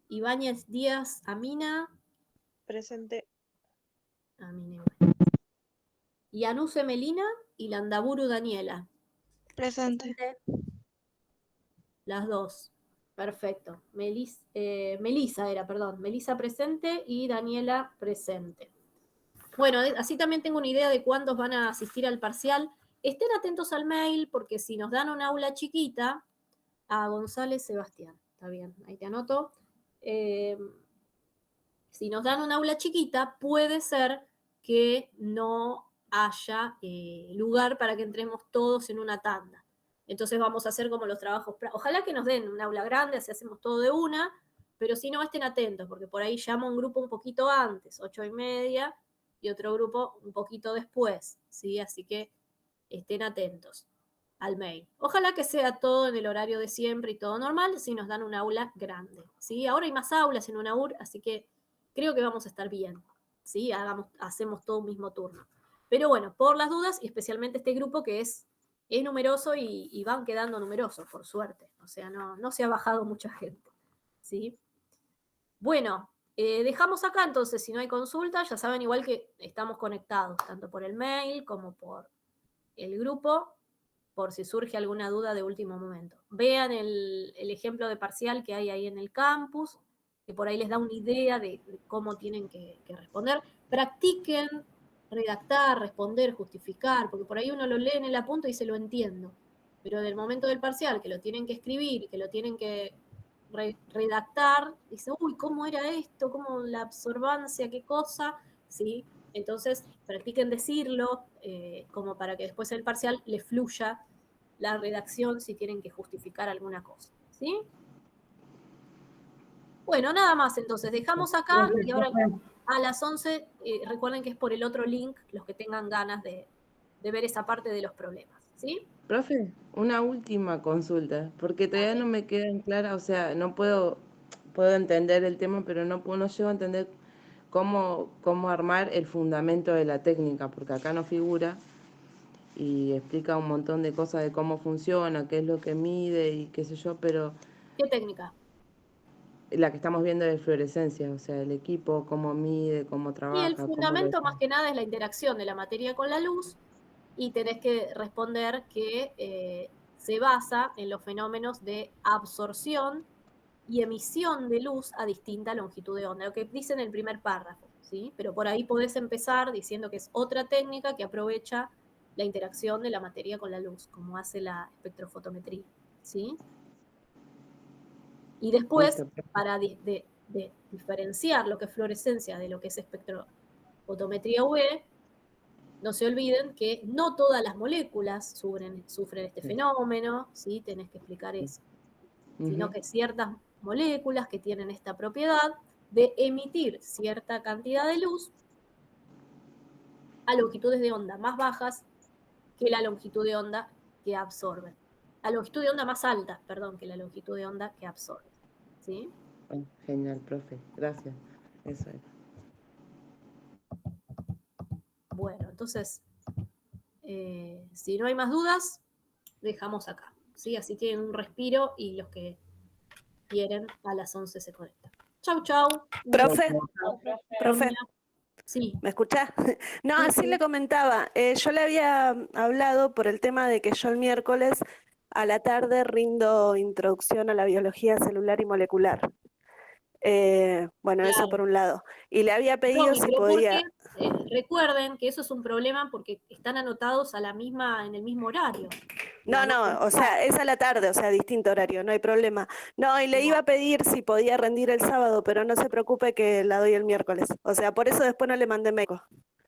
Ibáñez Díaz Amina. Presente. Amina. Y Anuse Melina y Landaburu Daniela. Presente. Las dos. Perfecto. Melisa era, perdón. Melisa presente y Daniela presente. Bueno, así también tengo una idea de cuántos van a asistir al parcial. Estén atentos al mail porque si nos dan un aula chiquita, a González Sebastián, está bien, ahí te anoto. Si nos dan un aula chiquita, puede ser que no haya lugar para que entremos todos en una tanda. Entonces vamos a hacer como los trabajos. Ojalá que nos den un aula grande, así hacemos todo de una, pero si no, estén atentos, porque por ahí llamo un grupo un poquito antes, 8:30, y otro grupo un poquito después, ¿sí? Así que estén atentos al mail. Ojalá que sea todo en el horario de siempre y todo normal, si nos dan un aula grande, ¿sí? Ahora hay más aulas en una UR, así que creo que vamos a estar bien, ¿sí? Hacemos todo un mismo turno. Pero bueno, por las dudas, y especialmente este grupo que es numeroso y van quedando numerosos, por suerte. O sea, no se ha bajado mucha gente, ¿sí? Bueno, dejamos acá entonces, si no hay consulta, ya saben igual que estamos conectados, tanto por el mail como por el grupo, por si surge alguna duda de último momento. Vean el ejemplo de parcial que hay ahí en el campus, que por ahí les da una idea de cómo tienen que responder. Practiquen redactar, responder, justificar, porque por ahí uno lo lee en el apunte y se lo entiendo, pero en el momento del parcial, que lo tienen que escribir, que lo tienen que redactar, dice, uy, ¿cómo era esto? ¿Cómo la absorbancia? ¿Qué cosa? ¿Sí? Entonces, practiquen decirlo, como para que después el parcial les fluya la redacción si tienen que justificar alguna cosa, ¿sí? Bueno, nada más, entonces, dejamos acá y ahora a las 11, recuerden que es por el otro link, los que tengan ganas de ver esa parte de los problemas, ¿sí? Profe, una última consulta, porque todavía no me quedan claras, o sea, no puedo entender el tema, pero no llego a entender cómo armar el fundamento de la técnica, porque acá no figura y explica un montón de cosas de cómo funciona, qué es lo que mide y qué sé yo, pero ¿Qué técnica? la que estamos viendo de fluorescencia, o sea, el equipo, cómo mide, cómo trabaja. Y el fundamento más que nada es la interacción de la materia con la luz, y tenés que responder que se basa en los fenómenos de absorción y emisión de luz a distinta longitud de onda, lo que dice en el primer párrafo, ¿sí? Pero por ahí podés empezar diciendo que es otra técnica que aprovecha la interacción de la materia con la luz, como hace la espectrofotometría, ¿sí? Y después, para diferenciar lo que es fluorescencia de lo que es espectrofotometría UV, no se olviden que no todas las moléculas sufren este fenómeno, ¿sí? Tenés que explicar eso. Sino que ciertas moléculas que tienen esta propiedad de emitir cierta cantidad de luz a longitudes de onda más bajas que la longitud de onda que absorben. La longitud de onda más alta, perdón, que la longitud de onda que absorbe. ¿Sí? Bueno, genial, profe. Gracias. Eso es. Bueno, entonces, si no hay más dudas, dejamos acá. ¿Sí? Así tienen un respiro y los que quieren a las 11 se conectan. Chau, chau. Profe, profe, Sonia. Sí. ¿me escuchás? No, Sí, así sí. le comentaba. Yo le había hablado por el tema de que yo el miércoles a la tarde rindo introducción a la biología celular y molecular. Bueno, eso por un lado. Y le había pedido Romy, si pero podía... porque recuerden que eso es un problema porque están anotados en el mismo horario. No, no, o sea, es a la tarde, o sea, distinto horario, no hay problema. No, y le iba a pedir si podía rendir el sábado, pero no se preocupe que la doy el miércoles. O sea, por eso después no le mandé meco.